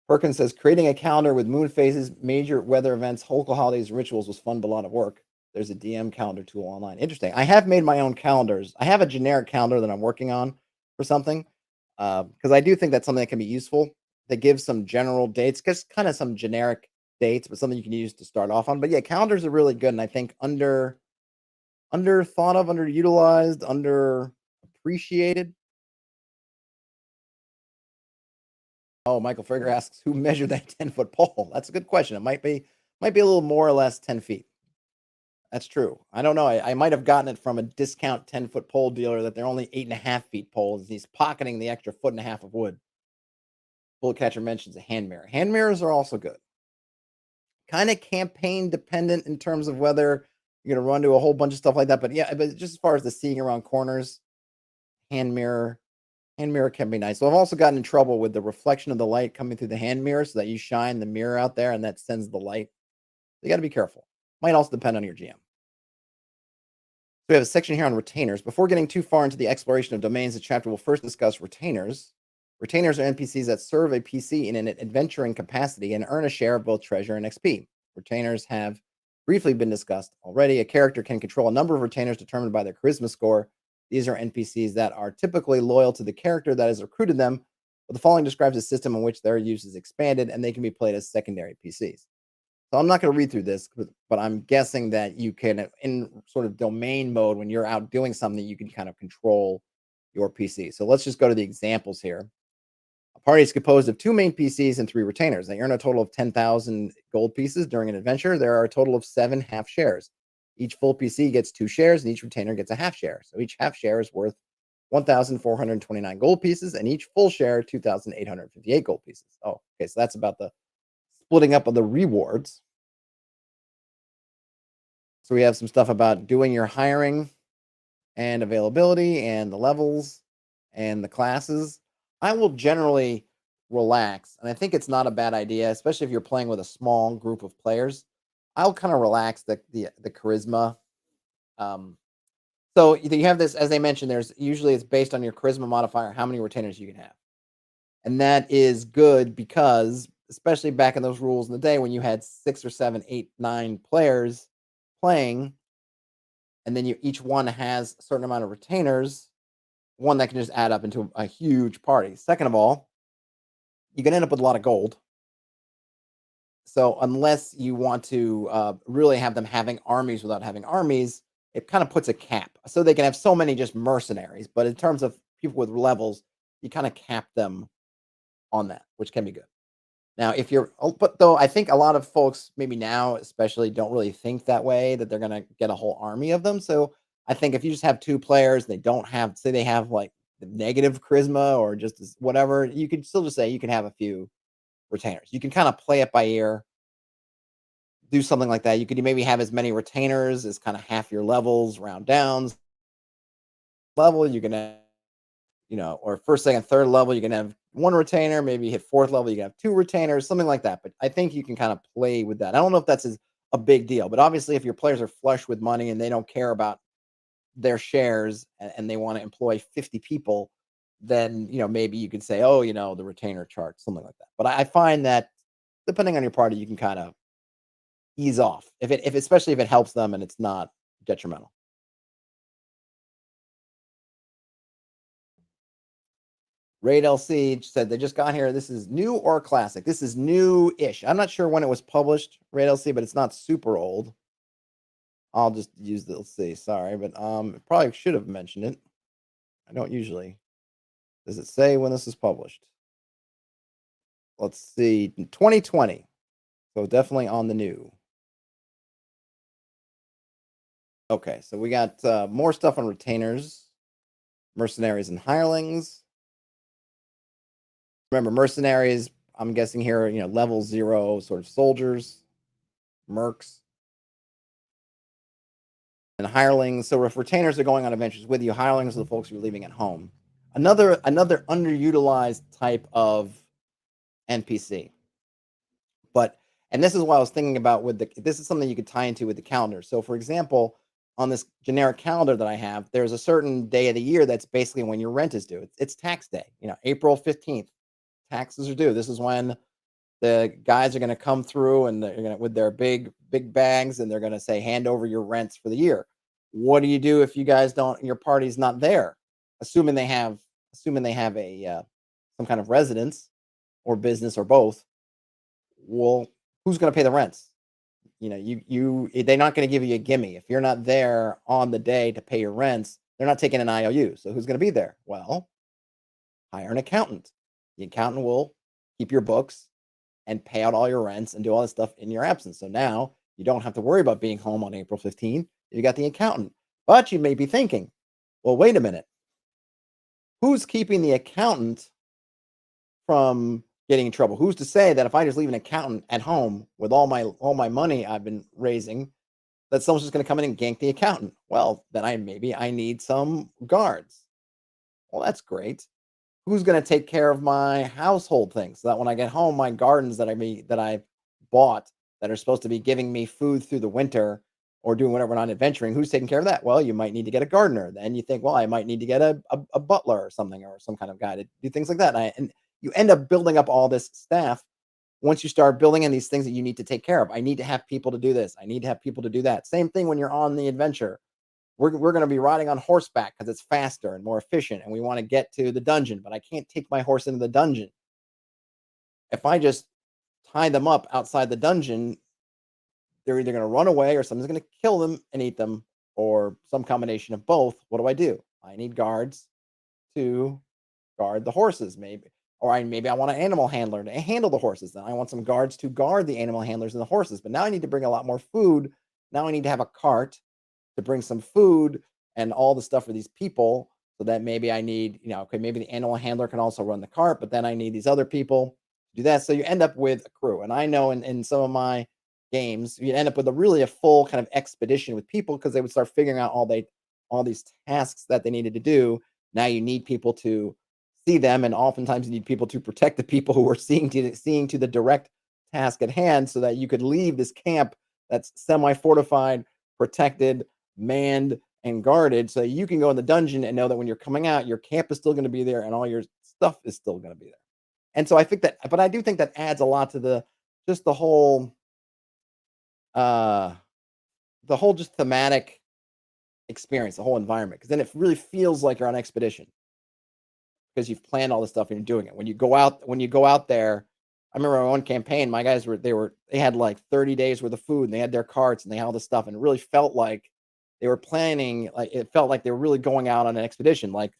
Perkins says, creating a calendar with moon phases, major weather events, local holidays, rituals was fun, but a lot of work. There's a DM calendar tool online. Interesting. I have made my own calendars. I have a generic calendar that I'm working on for something because I do think that's something that can be useful. That gives some general dates, just kind of some generic dates, but something you can use to start off on. But yeah, calendars are really good, and I think under thought of, underutilized, under appreciated. Oh, Michael Frager asks, who measured that 10-foot pole? That's a good question. It might be a little more or less 10 feet. That's true. I don't know. I might have gotten it from a discount 10-foot pole dealer that they're only 8.5 feet poles. He's pocketing the extra foot and a half of wood. Bullet Catcher mentions a hand mirror. Hand mirrors are also good. Kind of campaign dependent in terms of whether you're going to run to a whole bunch of stuff like that. But yeah, but just as far as the seeing around corners, hand mirror Hand mirror can be nice. So I've also gotten in trouble with the reflection of the light coming through the hand mirror so that you shine the mirror out there and that sends the light. You got to be careful. Might also depend on your GM. So we have a section here on retainers. Before getting too far into the exploration of domains, the chapter will first discuss retainers. Retainers are NPCs that serve a PC in an adventuring capacity and earn a share of both treasure and XP. Retainers have briefly been discussed already. A character can control a number of retainers determined by their charisma score. These are NPCs that are typically loyal to the character that has recruited them, but the following describes a system in which their use is expanded and they can be played as secondary PCs. So I'm not going to read through this, but I'm guessing that you can, in sort of domain mode, when you're out doing something, you can kind of control your PC. So let's just go to the examples here. A party is composed of 2 main PCs and 3 retainers. They earn a total of 10,000 gold pieces during an adventure. There are a total of 7 half shares. Each full PC gets 2 shares, and each retainer gets a half share. So each half share is worth 1,429 gold pieces, and each full share 2,858 gold pieces. Oh, okay, so that's about the splitting up of the rewards. So we have some stuff about doing your hiring and availability and the levels and the classes. I will generally relax, and I think it's not a bad idea, especially if you're playing with a small group of players. I'll kind of relax the charisma. Um, so you have this, as they mentioned. There's usually it's based on your charisma modifier, how many retainers you can have, and that is good because especially back in those rules in the day when you had 6 or 7, 8, 9 players playing, and then you each one has a certain amount of retainers. One, that can just add up into a huge party. Second of all, you can end up with a lot of gold. So unless you want to really have them having armies without having armies, it kind of puts a cap. So they can have so many just mercenaries, but in terms of people with levels, you kind of cap them on that, which can be good. Now, if you're, but though I think a lot of folks, maybe now especially, don't really think that way that they're going to get a whole army of them. So I think if you just have two players, they don't have, say, they have like the negative charisma or just whatever, you could still just say you can have a few retainers. You can kind of play it by ear, do something like that. You could maybe have as many retainers as kind of half your levels, round downs level. You can have, or first, second, third level, you can have one retainer. Maybe hit fourth level, you can have two retainers, something like that. But I think you can kind of play with that. I don't know if that's a big deal, but obviously, if your players are flush with money and they don't care about their shares and they want to employ 50 people, then maybe you could say, oh, the retainer chart, something like that. But I find that depending on your party, you can kind of ease off if especially if it helps them and it's not detrimental. Raid LC said they just got here. This is new or classic? This is new-ish. I'm not sure when it was published, Raid LC, but it's not super old. I'll just use the, let's see, sorry, but probably should have mentioned it. I don't usually. Does it say when this is published? Let's see, 2020. So definitely on the new. Okay, so we got more stuff on retainers, mercenaries, and hirelings. Remember, mercenaries, I'm guessing here, level 0 sort of soldiers, mercs, and hirelings. So if retainers are going on adventures with you, hirelings are the folks you're leaving at home. Another underutilized type of NPC. But and this is what I was thinking about with this is something you could tie into with the calendar. So for example, on this generic calendar that I have, there's a certain day of the year that's basically when your rent is due. It's tax day, April 15th. Taxes are due. This is when the guys are going to come through and they're going to with their big bags and they're going to say hand over your rents for the year. What do you do if you guys don't, your party's not there? Assuming they have a some kind of residence or business or both. Well, who's going to pay the rents? They're not going to give you a gimme if you're not there on the day to pay your rents. They're not taking an IOU. So who's going to be there? Well, hire an accountant. The accountant will keep your books and pay out all your rents and do all this stuff in your absence. So now you don't have to worry about being home on April 15th. You got the accountant. But you may be thinking, well, wait a minute. Who's keeping the accountant from getting in trouble? Who's to say that if I just leave an accountant at home with all my money I've been raising, that someone's just going to come in and gank the accountant? Well, then I need some guards. Well, that's great. Who's going to take care of my household things so that when I get home, my gardens that I bought that are supposed to be giving me food through the winter or doing whatever I'm adventuring, who's taking care of that? Well, you might need to get a gardener. Then you think, well, I might need to get a butler or something or some kind of guy to do things like that. And you end up building up all this staff. Once you start building in these things that you need to take care of, I need to have people to do this. I need to have people to do that. Same thing when you're on the adventure. We're going to be riding on horseback because it's faster and more efficient, and we want to get to the dungeon, but I can't take my horse into the dungeon. If I just tie them up outside the dungeon, they're either going to run away or someone's going to kill them and eat them, or some combination of both. What do? I need guards to guard the horses, maybe. Or maybe I want an animal handler to handle the horses. Then I want some guards to guard the animal handlers and the horses. But now I need to bring a lot more food. Now I need to have a cart to bring some food and all the stuff for these people. So that maybe I need, okay, maybe the animal handler can also run the cart, but then I need these other people do that. So you end up with a crew. And I know in some of my games, you end up with a full kind of expedition with people because they would start figuring out all these tasks that they needed to do. Now you need people to see them, and oftentimes you need people to protect the people who are seeing to the direct task at hand, so that you could leave this camp that's semi-fortified, protected, manned, and guarded, so you can go in the dungeon and know that when you're coming out, your camp is still going to be there and all your stuff is still going to be there. And so I think that, but I do think that adds a lot to just uh, the whole just thematic experience, the whole environment, because then it really feels like you're on expedition because you've planned all this stuff and you're doing it. When you go out there, I remember on one campaign, my guys they had like 30 days worth of food and they had their carts and they had all this stuff, and it really felt like they were planning, like it felt like they were really going out on an expedition, like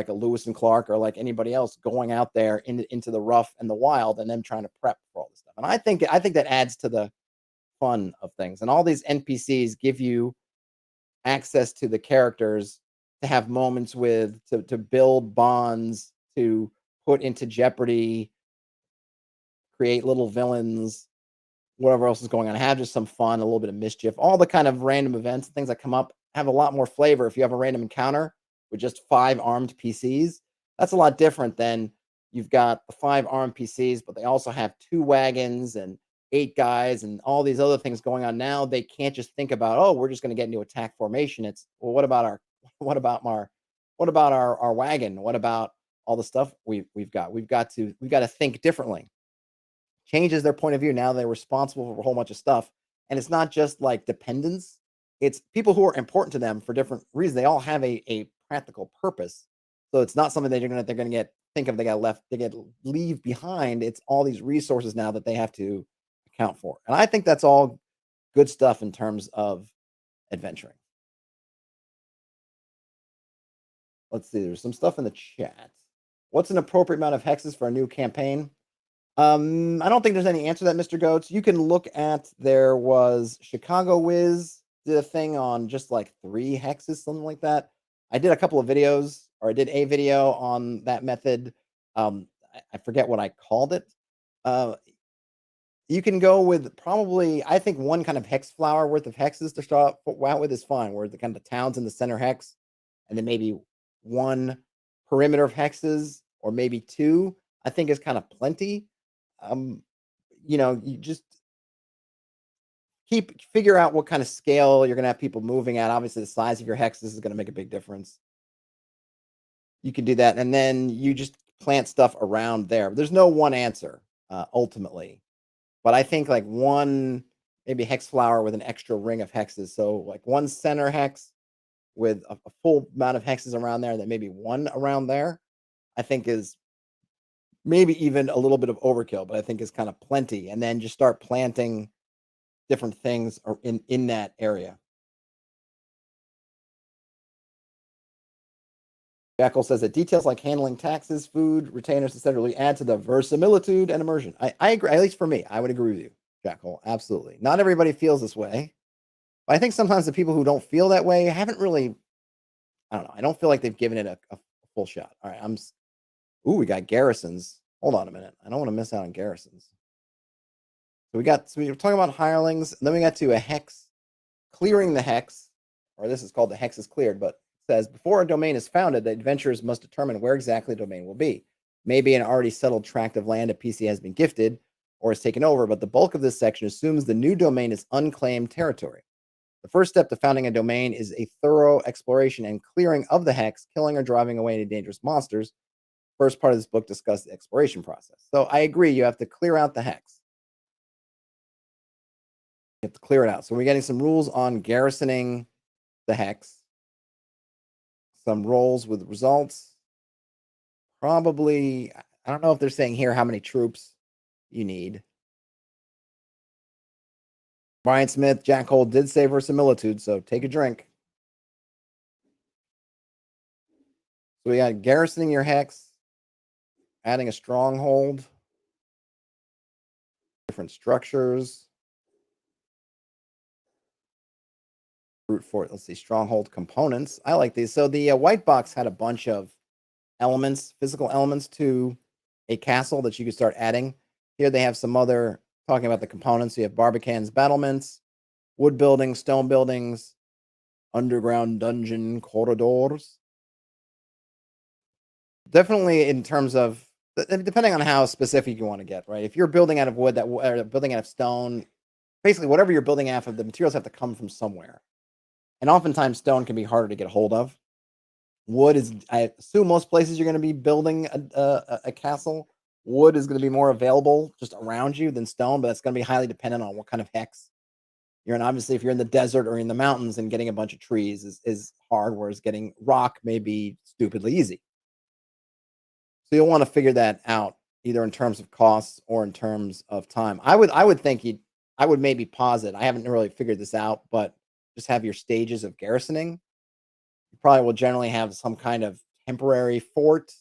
a Lewis and Clark or like anybody else going out there into the rough and the wild and then trying to prep for all this stuff. And I think that adds to the fun of things. And all these NPCs give you access to the characters to have moments with, to build bonds, to put into jeopardy, create little villains, whatever else is going on, have just some fun, a little bit of mischief. All the kind of random events and things that come up have a lot more flavor if you have a random encounter with just 5 armed PCs. That's a lot different than you've got the 5 armed PCs, but they also have 2 wagons and 8 guys and all these other things going on. Now they can't just think about, oh, we're just going to get into attack formation. It's, well, what about our wagon? What about all the stuff we've got? We've got to think differently. Changes their point of view. Now they're responsible for a whole bunch of stuff. And it's not just like dependents. It's people who are important to them for different reasons. They all have a practical purpose. So it's not something that they're gonna get leave behind. It's all these resources now that they have to account for. And I think that's all good stuff in terms of adventuring. Let's see, there's some stuff in the chat. What's an appropriate amount of hexes for a new campaign? I don't think there's any answer to that, Mr. Goats. You can look at, there was Chicago Wiz did a thing on just like 3 hexes, something like that. I did a couple of videos, or I did a video on that method. I forget what I called it. You can go with probably, I think 1 kind of hex flower worth of hexes to start out with is fine, where the kind of towns in the center hex, and then maybe 1 perimeter of hexes, or maybe 2, I think is kind of plenty. You just figure out what kind of scale you're going to have people moving at. Obviously, the size of your hexes is going to make a big difference. You can do that, and then you just plant stuff around there. There's no one answer, ultimately, but I think like 1 maybe hex flower with an extra ring of hexes. So like 1 center hex with a full amount of hexes around there, and then maybe 1 around there, I think is maybe even a little bit of overkill, but I think is kind of plenty. And then just start planting different things in that area. Jackal says that details like handling taxes, food, retainers, etc., really add to the verisimilitude and immersion. I agree. At least for me, I would agree with you, Jackal. Absolutely. Not everybody feels this way, but I think sometimes the people who don't feel that way haven't really. I don't know. I don't feel like they've given it a full shot. All right. Ooh, we got garrisons. Hold on a minute. I don't want to miss out on garrisons. So we were talking about hirelings, and then we got to a hex, clearing the hex, or this is called the hex is cleared, but it says before a domain is founded, the adventurers must determine where exactly the domain will be. Maybe an already settled tract of land a PC has been gifted or is taken over, but the bulk of this section assumes the new domain is unclaimed territory. The first step to founding a domain is a thorough exploration and clearing of the hex, killing or driving away any dangerous monsters. First part of this book discusses the exploration process. So I agree, you have to clear out the hex. You have to clear it out. So we're getting some rules on garrisoning the hex. Some roles with results. Probably, I don't know if they're saying here how many troops you need. Brian Smith, Jack Hole did say verisimilitude, so take a drink. So we got garrisoning your hex, adding a stronghold, different structures. Brute force. Let's see, stronghold components. I like these. So the white box had a bunch of elements, physical elements to a castle that you could start adding. Here they have some other talking about the components. You have Barbicans, battlements, wood buildings, stone buildings, underground dungeon corridors. Definitely in terms of depending on how specific you want to get, right? If you're building out of wood or building out of stone, basically whatever you're building out of, the materials have to come from somewhere. And oftentimes stone can be harder to get a hold of. Wood is, I assume most places you're going to be building a castle. Wood is going to be more available just around you than stone, but it's going to be highly dependent on what kind of hex you're in. Obviously, if you're in the desert or in the mountains and getting a bunch of trees is hard, whereas getting rock may be stupidly easy. So you'll want to figure that out either in terms of costs or in terms of time. I would think I would maybe pause it. I haven't really figured this out, but just have your stages of garrisoning. You probably will generally have some kind of temporary fort,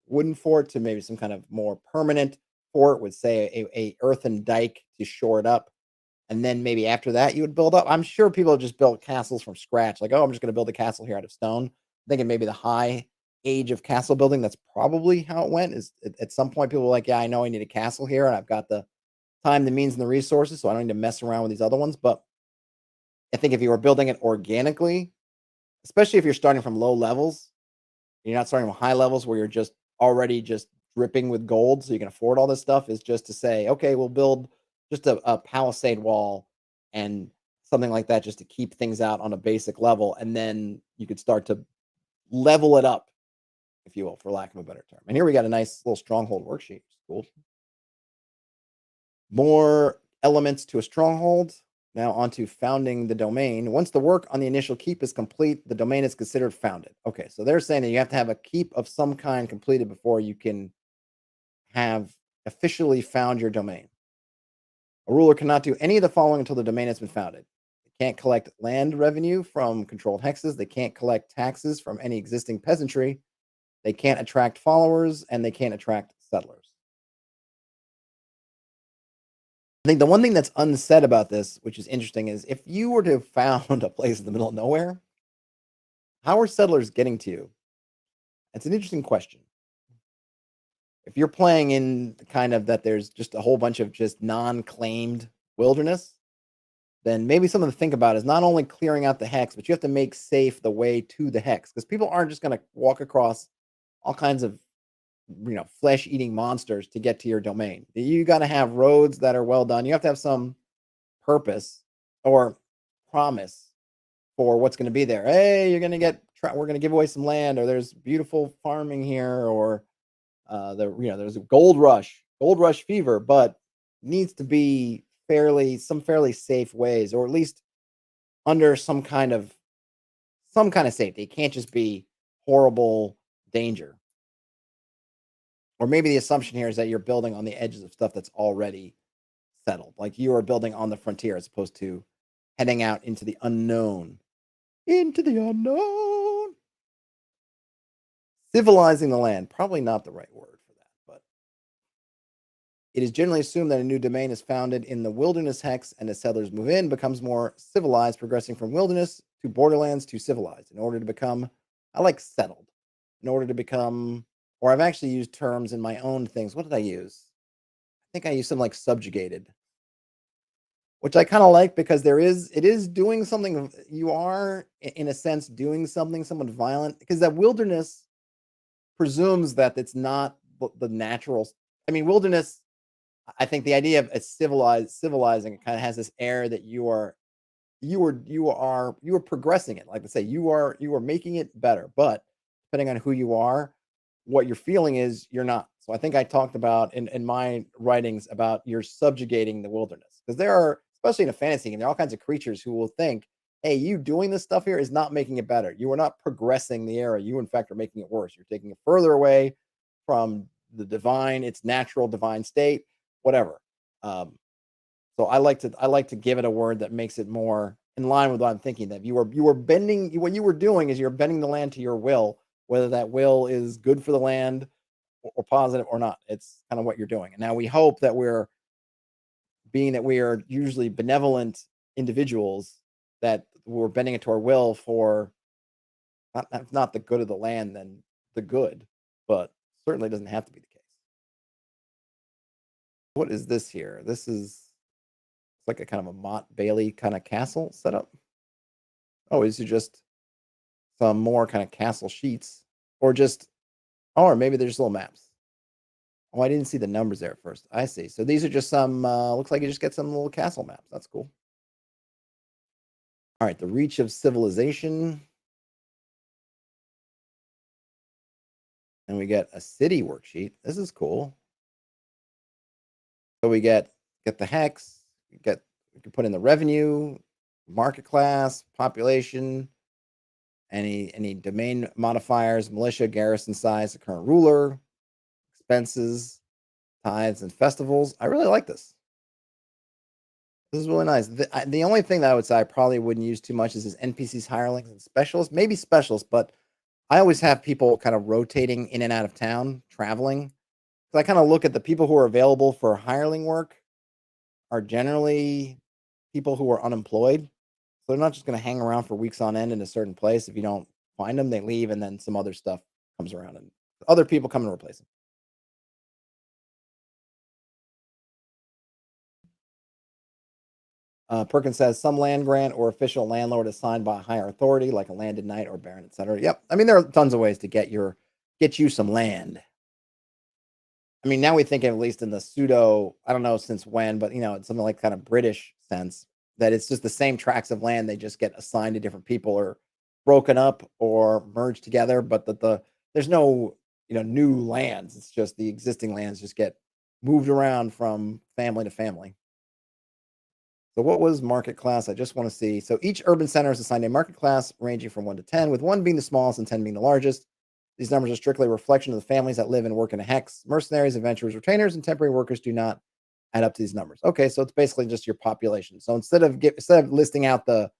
wooden fort, to maybe some kind of more permanent fort with, say, a earthen dike to shore it up. And then maybe after that, you would build up. I'm sure people have just built castles from scratch. Like, oh, I'm just going to build a castle here out of stone. Thinking maybe the high age of castle building, that's probably how it went. Is at some point people were like, yeah, I know I need a castle here, and I've got the time, the means, and the resources, so I don't need to mess around with these other ones. But I think if you were building it organically, especially if you're starting from low levels, you're not starting from high levels where you're just already just dripping with gold, so you can afford all this stuff. Is just to say, okay, we'll build just a palisade wall and something like that, just to keep things out on a basic level, and then you could start to level it up, if you will, for lack of a better term. And here we got a nice little stronghold worksheet. Cool. More elements to a stronghold. Now on to founding the domain. Once the work on the initial keep is complete, the domain is considered founded. Okay, so they're saying that you have to have a keep of some kind completed before you can have officially found your domain. A ruler cannot do any of the following until the domain has been founded. They can't collect land revenue from controlled hexes. They can't collect taxes from any existing peasantry. They can't attract followers, and they can't attract settlers. I think the one thing that's unsaid about this, which is interesting, is if you were to have found a place in the middle of nowhere, how are settlers getting to you? It's an interesting question. If you're playing in kind of that there's just a whole bunch of just non-claimed wilderness, then maybe something to think about is not only clearing out the hex, but you have to make safe the way to the hex, because people aren't just going to walk across all kinds of flesh-eating monsters to get to your domain. You got to have roads that are well done. You have to have some purpose or promise for what's going to be there. Hey, you're going to get we're going to give away some land, or there's beautiful farming here, or there's a gold rush fever, but needs to be fairly safe ways, or at least under some kind of safety. It can't just be horrible danger. Or maybe the assumption here is that you're building on the edges of stuff that's already settled. Like you are building on the frontier as opposed to heading out into the unknown. Into the unknown. Civilizing the land. Probably not the right word for that, but it is generally assumed that a new domain is founded in the wilderness hex, and as settlers move in, becomes more civilized, progressing from wilderness to borderlands to civilized. In order to become, I like settled. In order to become, or I've actually used terms in my own things. What did I use? I think I used something like subjugated, which I kind of like, because it is doing something. You are, in a sense, doing something somewhat violent, because that wilderness presumes that it's not the natural. I mean, wilderness, I think the idea of a civilizing, it kind of has this air that you are progressing it. Like I say, you are making it better, but depending on who you are, what you're feeling is you're not. So I think I talked about in my writings about you're subjugating the wilderness, because there are, especially in a fantasy game, there are all kinds of creatures who will think, hey, you doing this stuff here is not making it better. You are not progressing the era. You, in fact, are making it worse. You're taking it further away from the divine, its natural divine state, whatever. So I like to give it a word that makes it more in line with what I'm thinking. That you are bending, what you were doing is you're bending the land to your will, whether that will is good for the land or positive or not. It's kind of what you're doing. And now we hope that being that we are usually benevolent individuals, that we're bending it to our will for not the good of the land, then the good, but certainly doesn't have to be the case. What is this here? This is like a kind of a Mott Bailey kind of castle setup. Oh, these are just some more kind of castle sheets, or just, oh, or maybe they're just little maps. Oh, I didn't see the numbers there at first. I see. So these are just some. Looks like you just get some little castle maps. That's cool. All right, the reach of civilization, and we get a city worksheet. This is cool. So we get the hex. We can put in the revenue, market class, population, any domain modifiers, militia, garrison size, the current ruler, expenses, tithes, and festivals. I really like this. This is really nice. The only thing that I would say I probably wouldn't use too much is his NPCs, hirelings, and specialists. Maybe specialists, but I always have people kind of rotating in and out of town, traveling. So I kind of look at the people who are available for hireling work are generally people who are unemployed. So they're not just going to hang around for weeks on end in a certain place. If you don't find them, they leave, and then some other stuff comes around, and other people come and replace them. Perkins says some land grant or official landlord assigned by a higher authority, like a landed knight or baron, etc. Yep. I mean, there are tons of ways to get you some land. I mean, now we think at least in the pseudo, I don't know since when, but it's something like kind of British sense that it's just the same tracts of land. They just get assigned to different people or broken up or merged together, but there's no, new lands. It's just the existing lands just get moved around from family to family. So what was market class? I just want to see. So each urban center is assigned a market class ranging from 1 to 10, with 1 being the smallest and 10 being the largest. These numbers are strictly a reflection of the families that live and work in a hex. Mercenaries, adventurers, retainers, and temporary workers do not add up to these numbers. Okay, so it's basically just your population. So instead of listing out the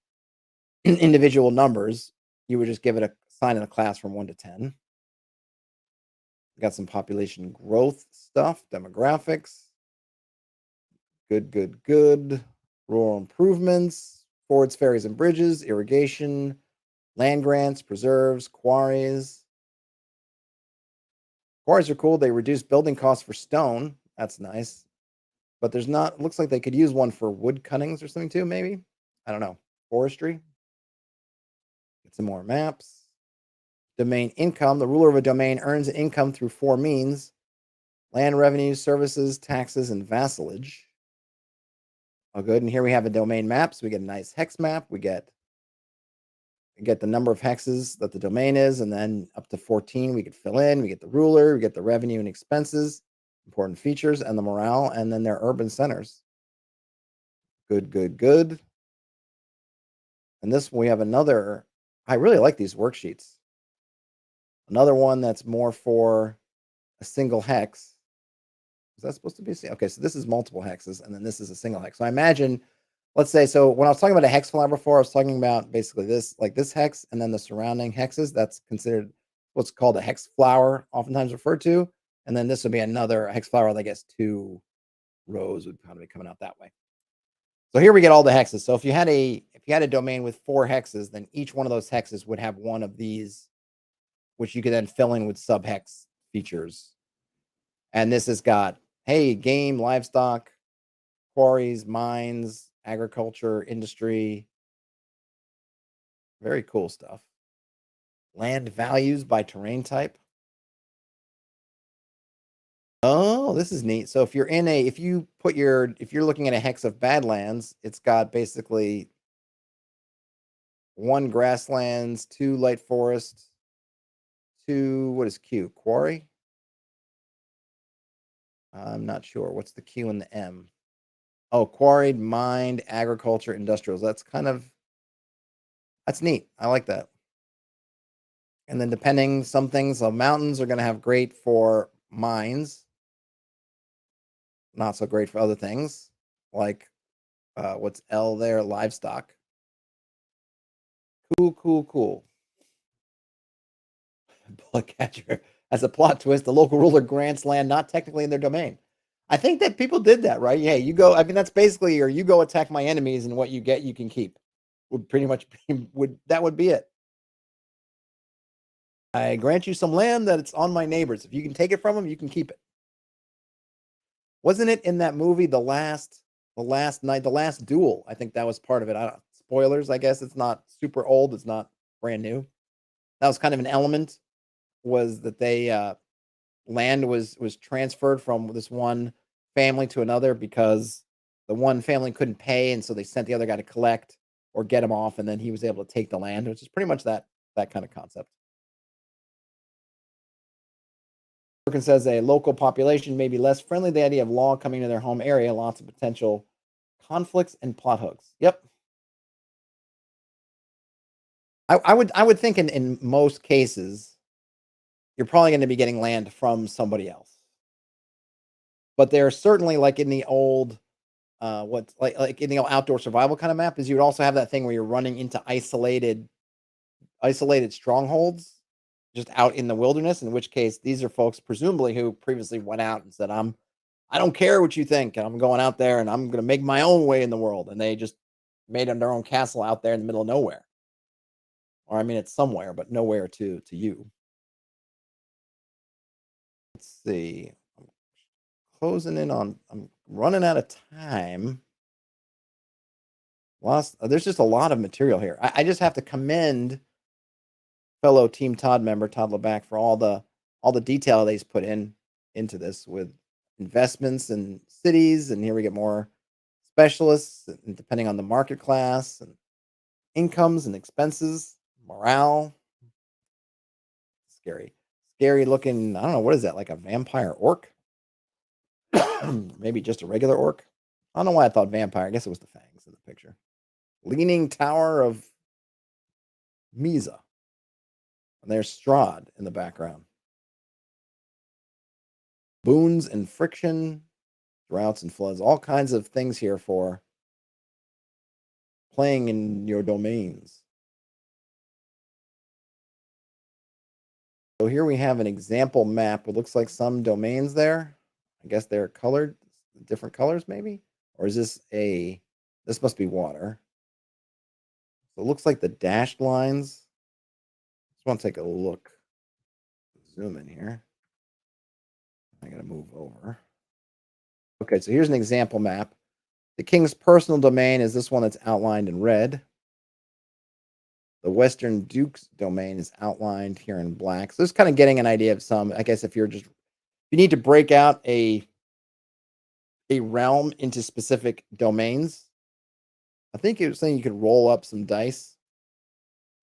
individual numbers, you would just give it a sign in a class from 1 to 10. We got some population growth stuff, demographics. Good. Rural improvements, fords, ferries, and bridges, irrigation, land grants, preserves, quarries. Quarries are cool. They reduce building costs for stone. That's nice. But there's not, looks like they could use one for wood cuttings or something too, maybe. I don't know. Forestry. Get some more maps. Domain income. The ruler of a domain earns income through 4 means: land revenues, services, taxes, and vassalage. Oh, good. And here we have a domain map. So we get a nice hex map. We get the number of hexes that the domain is, and then up to 14 we could fill in. We get the ruler, we get the revenue and expenses, important features, and the morale, and then their urban centers. Good. And this, we have another, I really like these worksheets. Another one that's more for a single hex. Is that supposed to be? Okay, so this is multiple hexes, and then this is a single hex. So I imagine, let's say, so when I was talking about a hex flower before, I was talking about basically this, like this hex, and then the surrounding hexes. That's considered what's called a hex flower, oftentimes referred to. And then this would be another hex flower, I guess 2 rows would kind of be coming out that way. So here we get all the hexes. So if you had a domain with 4 hexes, then each one of those hexes would have one of these, which you could then fill in with subhex features. And this has got, hey, game, livestock, quarries, mines, agriculture, industry. Very cool stuff. Land values by terrain type. Oh, this is neat. So if you're if you're looking at a hex of badlands, it's got basically 1 grasslands, 2 light forests, 2, what is Q? Quarry? I'm not sure. What's the Q and the M? Oh, quarried, mined, agriculture, industrials. That's neat. I like that. And then depending, some things, mountains are going to have great for mines, not so great for other things, like what's L there? Livestock. Cool. Bullet catcher. As a plot twist, the local ruler grants land not technically in their domain. I think that people did that, right? Yeah, you go. I mean, that's basically, or you go attack my enemies, and what you get, you can keep. Would pretty much would be it. I grant you some land that it's on my neighbors. If you can take it from them, you can keep it. Wasn't it in that movie, the last night, the last duel? I think that was part of it. I don't spoilers, I guess it's not super old, it's not brand new. That was kind of an element, was that they, land was transferred from this one family to another because the one family couldn't pay, and so they sent the other guy to collect or get him off, and then he was able to take the land, which is pretty much that kind of concept. Perkins says a local population may be less friendly to the idea of law coming to their home area. Lots of potential conflicts and plot hooks. Yep. I would think in most cases, you're probably going to be getting land from somebody else. But there are certainly like in the old what's like in the outdoor survival kind of map is you would also have that thing where you're running into isolated strongholds just out in the wilderness, in which case these are folks presumably who previously went out and said, I don't care what you think. I'm going out there and I'm gonna make my own way in the world. And they just made their own castle out there in the middle of nowhere. Or I mean it's somewhere, but nowhere to you. Let's see. I'm closing in on I'm running out of time. Lost there's just a lot of material here. I just have to commend fellow Team Todd member Todd Leback for all the detail that he's put into this with investments and cities, and here we get more specialists, and depending on the market class and incomes and expenses, morale. Scary, scary looking. I don't know what is that, like a vampire orc, maybe just a regular orc. I don't know why I thought vampire. I guess it was the fangs in the picture. Leaning Tower of Misa, and there's Strahd in the background. Boons and friction, droughts and floods, all kinds of things here for playing in your domains. So here we have an example map. It looks like some domains there. I guess they're colored different colors maybe? Or is this must be water. So it looks like the dashed lines. Just want to take a look. Zoom in here. I got to move over. Okay, so here's an example map. The king's personal domain is this one that's outlined in red. The Western Duke's domain is outlined here in black. So it's kind of getting an idea of some, I guess if you need to break out a realm into specific domains. I think it was saying you could roll up some dice.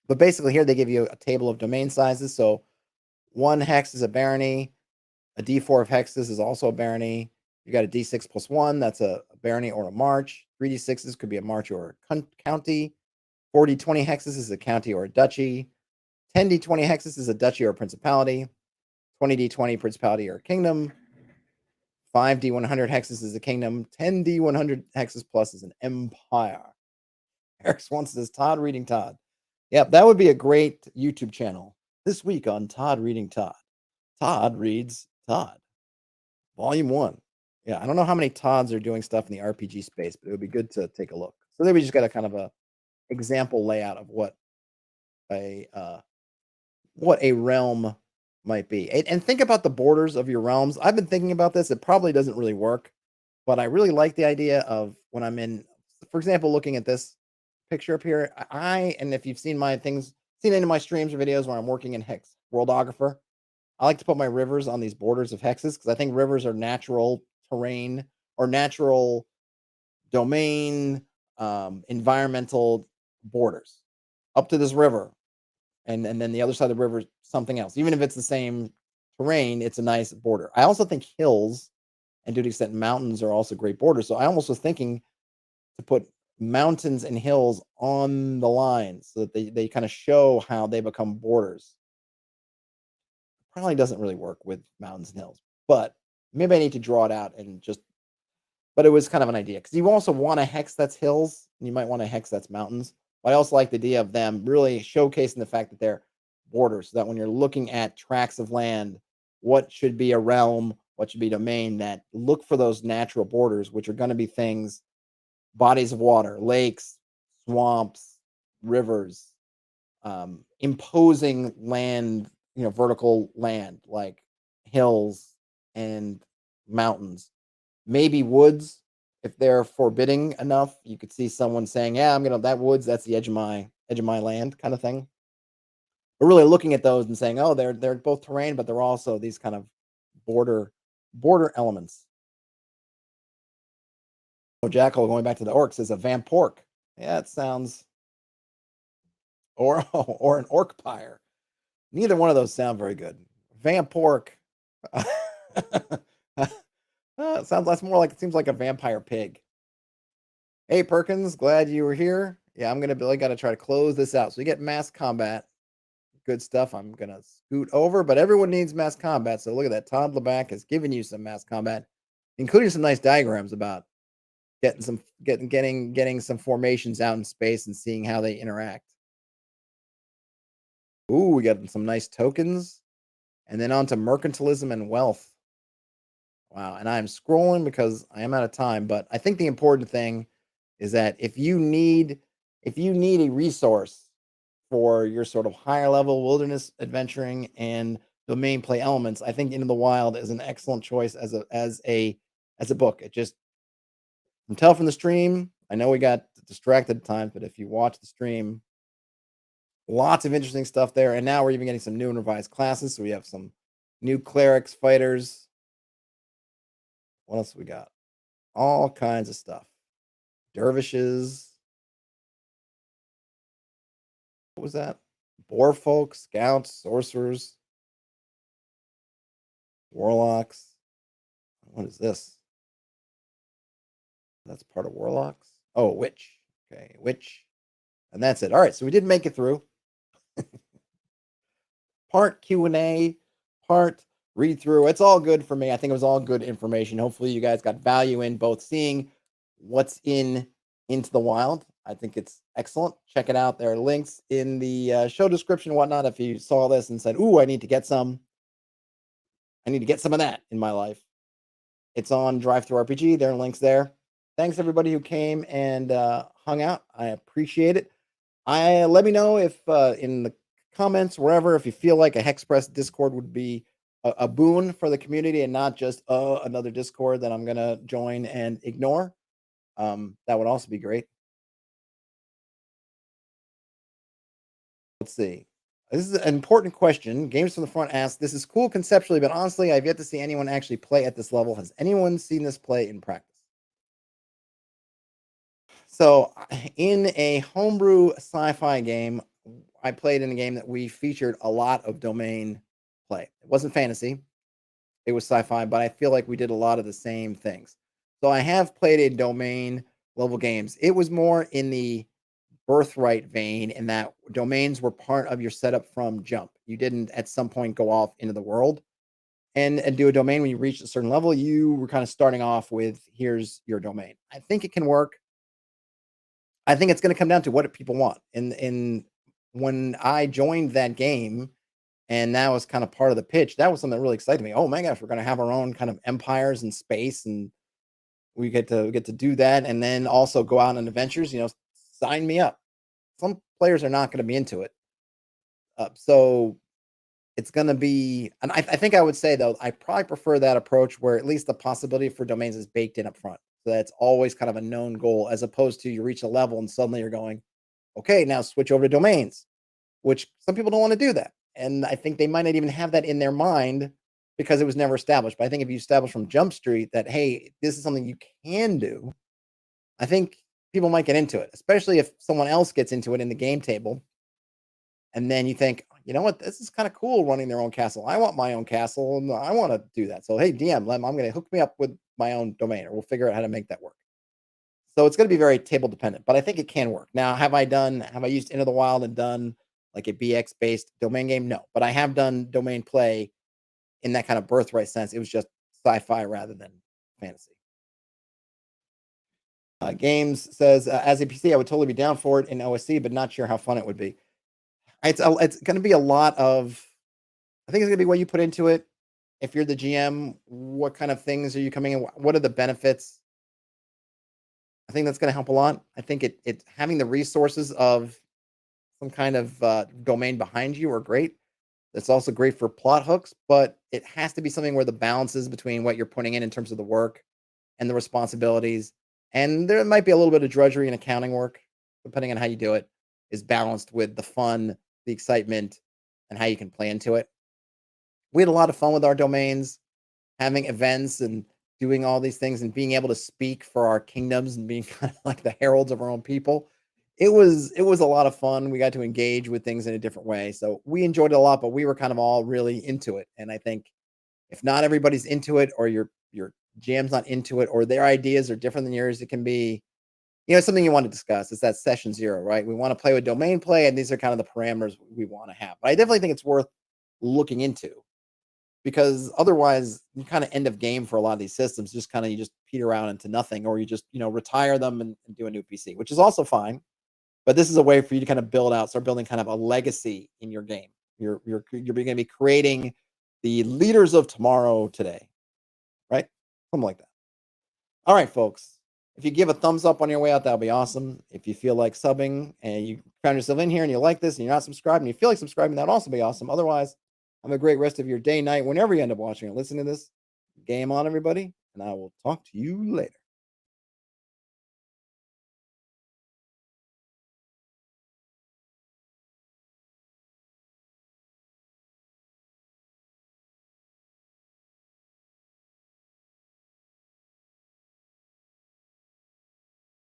But basically here they give you a table of domain sizes. So 1 hex is a barony. A D4 of hexes is also a barony. You got a D6 plus 1. That's a barony or a march. 3D6s could be a march or a county. 40-20 hexes is a county or a duchy. 10D20 hexes is a duchy or a principality. 20D20 principality or a kingdom. 5D100 hexes is a kingdom. 10D100 hexes plus is an empire. Eric Swanson says, Todd reading Todd. Yep, that would be a great YouTube channel. This week on Todd reading Todd. Todd reads Todd. Volume 1. Yeah, I don't know how many Todds are doing stuff in the RPG space, but it would be good to take a look. So then we just got a kind of a example layout of what a realm might be. And think about the borders of your realms. I've been thinking about this. It probably doesn't really work, but I really like the idea of when I'm in, for example, looking at this picture up here. And if you've seen seen any of my streams or videos where I'm working in Hex Worldographer, I like to put my rivers on these borders of hexes because I think rivers are natural terrain or natural domain, environmental borders up to this river. And then the other side of the river is something else. Even if it's the same terrain, it's a nice border. I also think hills and to the extent mountains are also great borders. So I almost was thinking to put mountains and hills on the line so that they kind of show how they become borders. Probably doesn't really work with mountains and hills, but maybe I need to draw it out and just, but it was kind of an idea because you also want a hex that's hills and you might want a hex that's mountains. But I also like the idea of them really showcasing the fact that they're borders so that when you're looking at tracts of land, what should be a realm, what should be domain, that look for those natural borders, which are going to be things, bodies of water, lakes, swamps, rivers, imposing land, vertical land like hills and mountains Maybe woods, if they're forbidding enough, you could see someone saying, "Yeah, I'm gonna that woods, that's the edge of my land," kind of thing. But really looking at those and saying, "Oh, they're both terrain, but they're also these kind of border border elements." Oh, Jackal, going back to the orcs, is a vampork. Yeah, it sounds or an orc pyre. Neither one of those sound very good. Vampork. Sounds less more like it seems like a vampire pig. Hey Perkins, glad you were here. Yeah, I'm gonna really gotta try to close this out. So you get mass combat. Good stuff. I'm gonna scoot over, but everyone needs mass combat. So look at that. Todd Leback has given you some mass combat, including some nice diagrams about getting some formations out in space and seeing how they interact. Ooh, we got some nice tokens, and then on to mercantilism and wealth. Wow, and I'm scrolling because I am out of time, but I think the important thing is that if you need a resource for your sort of higher level wilderness adventuring and domain play elements, I think Into the Wild is an excellent choice as a book. It just can tell from the stream. I know we got distracted at times, but if you watch the stream, lots of interesting stuff there. And now we're even getting some new and revised classes. So we have some new clerics, fighters. What else we got? All kinds of stuff. Dervishes. What was that? Boar folk, scouts, sorcerers, warlocks. What is this? That's part of warlocks. Oh, witch. Okay, witch. And that's it. All right, so we did make it through. Part Q&A, part read through. It's all good for me. I think it was all good information. Hopefully you guys got value in both seeing what's in Into the Wild. I think it's excellent. Check it out. There are links in the show description and whatnot. If you saw this and said, "Ooh, I need to get some. I need to get some of that in my life." It's on Drive Through RPG. There are links there. Thanks everybody who came and hung out. I appreciate it. I let me know if in the comments wherever if you feel like a Hexpress Discord would be a boon for the community and not just another Discord that I'm gonna join and ignore. That would also be great. Let's see. This is an important question. Games from the Front asks, "This is cool conceptually, but honestly, I've yet to see anyone actually play at this level. Has anyone seen this play in practice?" So, in a homebrew sci-fi game, I played in a game that we featured a lot of domain play. It wasn't fantasy, it was sci-fi, but I feel like we did a lot of the same things. So I have played a domain level games. It was more in the birthright vein in that domains were part of your setup from jump. You didn't at some point go off into the world and do a domain when you reached a certain level. You were kind of starting off with here's your domain. I think it can work. I think it's going to come down to what people want. And when I joined that game, and that was kind of part of the pitch. That was something that really excited me. Oh my gosh, we're going to have our own kind of empires in space, and we get to do that, and then also go out on adventures. Sign me up. Some players are not going to be into it, so it's going to be. And I think I would say though, I probably prefer that approach where at least the possibility for domains is baked in up front, so that's always kind of a known goal, as opposed to you reach a level and suddenly you're going, okay, now switch over to domains, which some people don't want to do that. And I think they might not even have that in their mind because it was never established. But I think if you establish from Jump Street that, hey, this is something you can do, I think people might get into it, especially if someone else gets into it in the game table. And then you think, you know what, this is kind of cool running their own castle. I want my own castle and I want to do that. So, hey, DM, I'm going to hook me up with my own domain or we'll figure out how to make that work. So it's going to be very table dependent, but I think it can work. Now, have I used Into the Wild and done like a BX based domain game? No, but I have done domain play in that kind of birthright sense. It was just sci-fi rather than fantasy. Games says, as a PC, I would totally be down for it in OSC, but not sure how fun it would be. It's going to be a lot of, I think it's going to be what you put into it. If you're the GM, what kind of things are you coming in? What are the benefits? I think that's going to help a lot. I think it having the resources of some kind of domain behind you are great. It's also great for plot hooks, but it has to be something where the balance is between what you're putting in terms of the work and the responsibilities. And there might be a little bit of drudgery and accounting work, depending on how you do it, is balanced with the fun, the excitement, and how you can play into it. We had a lot of fun with our domains, having events and doing all these things and being able to speak for our kingdoms and being kind of like the heralds of our own people. It was a lot of fun. We got to engage with things in a different way. So we enjoyed it a lot, but we were kind of all really into it. And I think if not everybody's into it or your jam's not into it or their ideas are different than yours, it can be, something you want to discuss. It's that session zero, right? We want to play with domain play, and these are kind of the parameters we want to have. But I definitely think it's worth looking into because otherwise you kind of end of game for a lot of these systems. Just kind of you just peter out into nothing, or you just retire them and do a new PC, which is also fine. But this is a way for you to kind of start building kind of a legacy in your game. You're going to be creating the leaders of tomorrow today, right? Something like that. All right, folks. If you give a thumbs up on your way out, that'll be awesome. If you feel like subbing and you found yourself in here and you like this and you're not subscribed and you feel like subscribing, that'd also be awesome. Otherwise, have a great rest of your day, night, whenever you end up watching or listening to this. Game on, everybody, and I will talk to you later.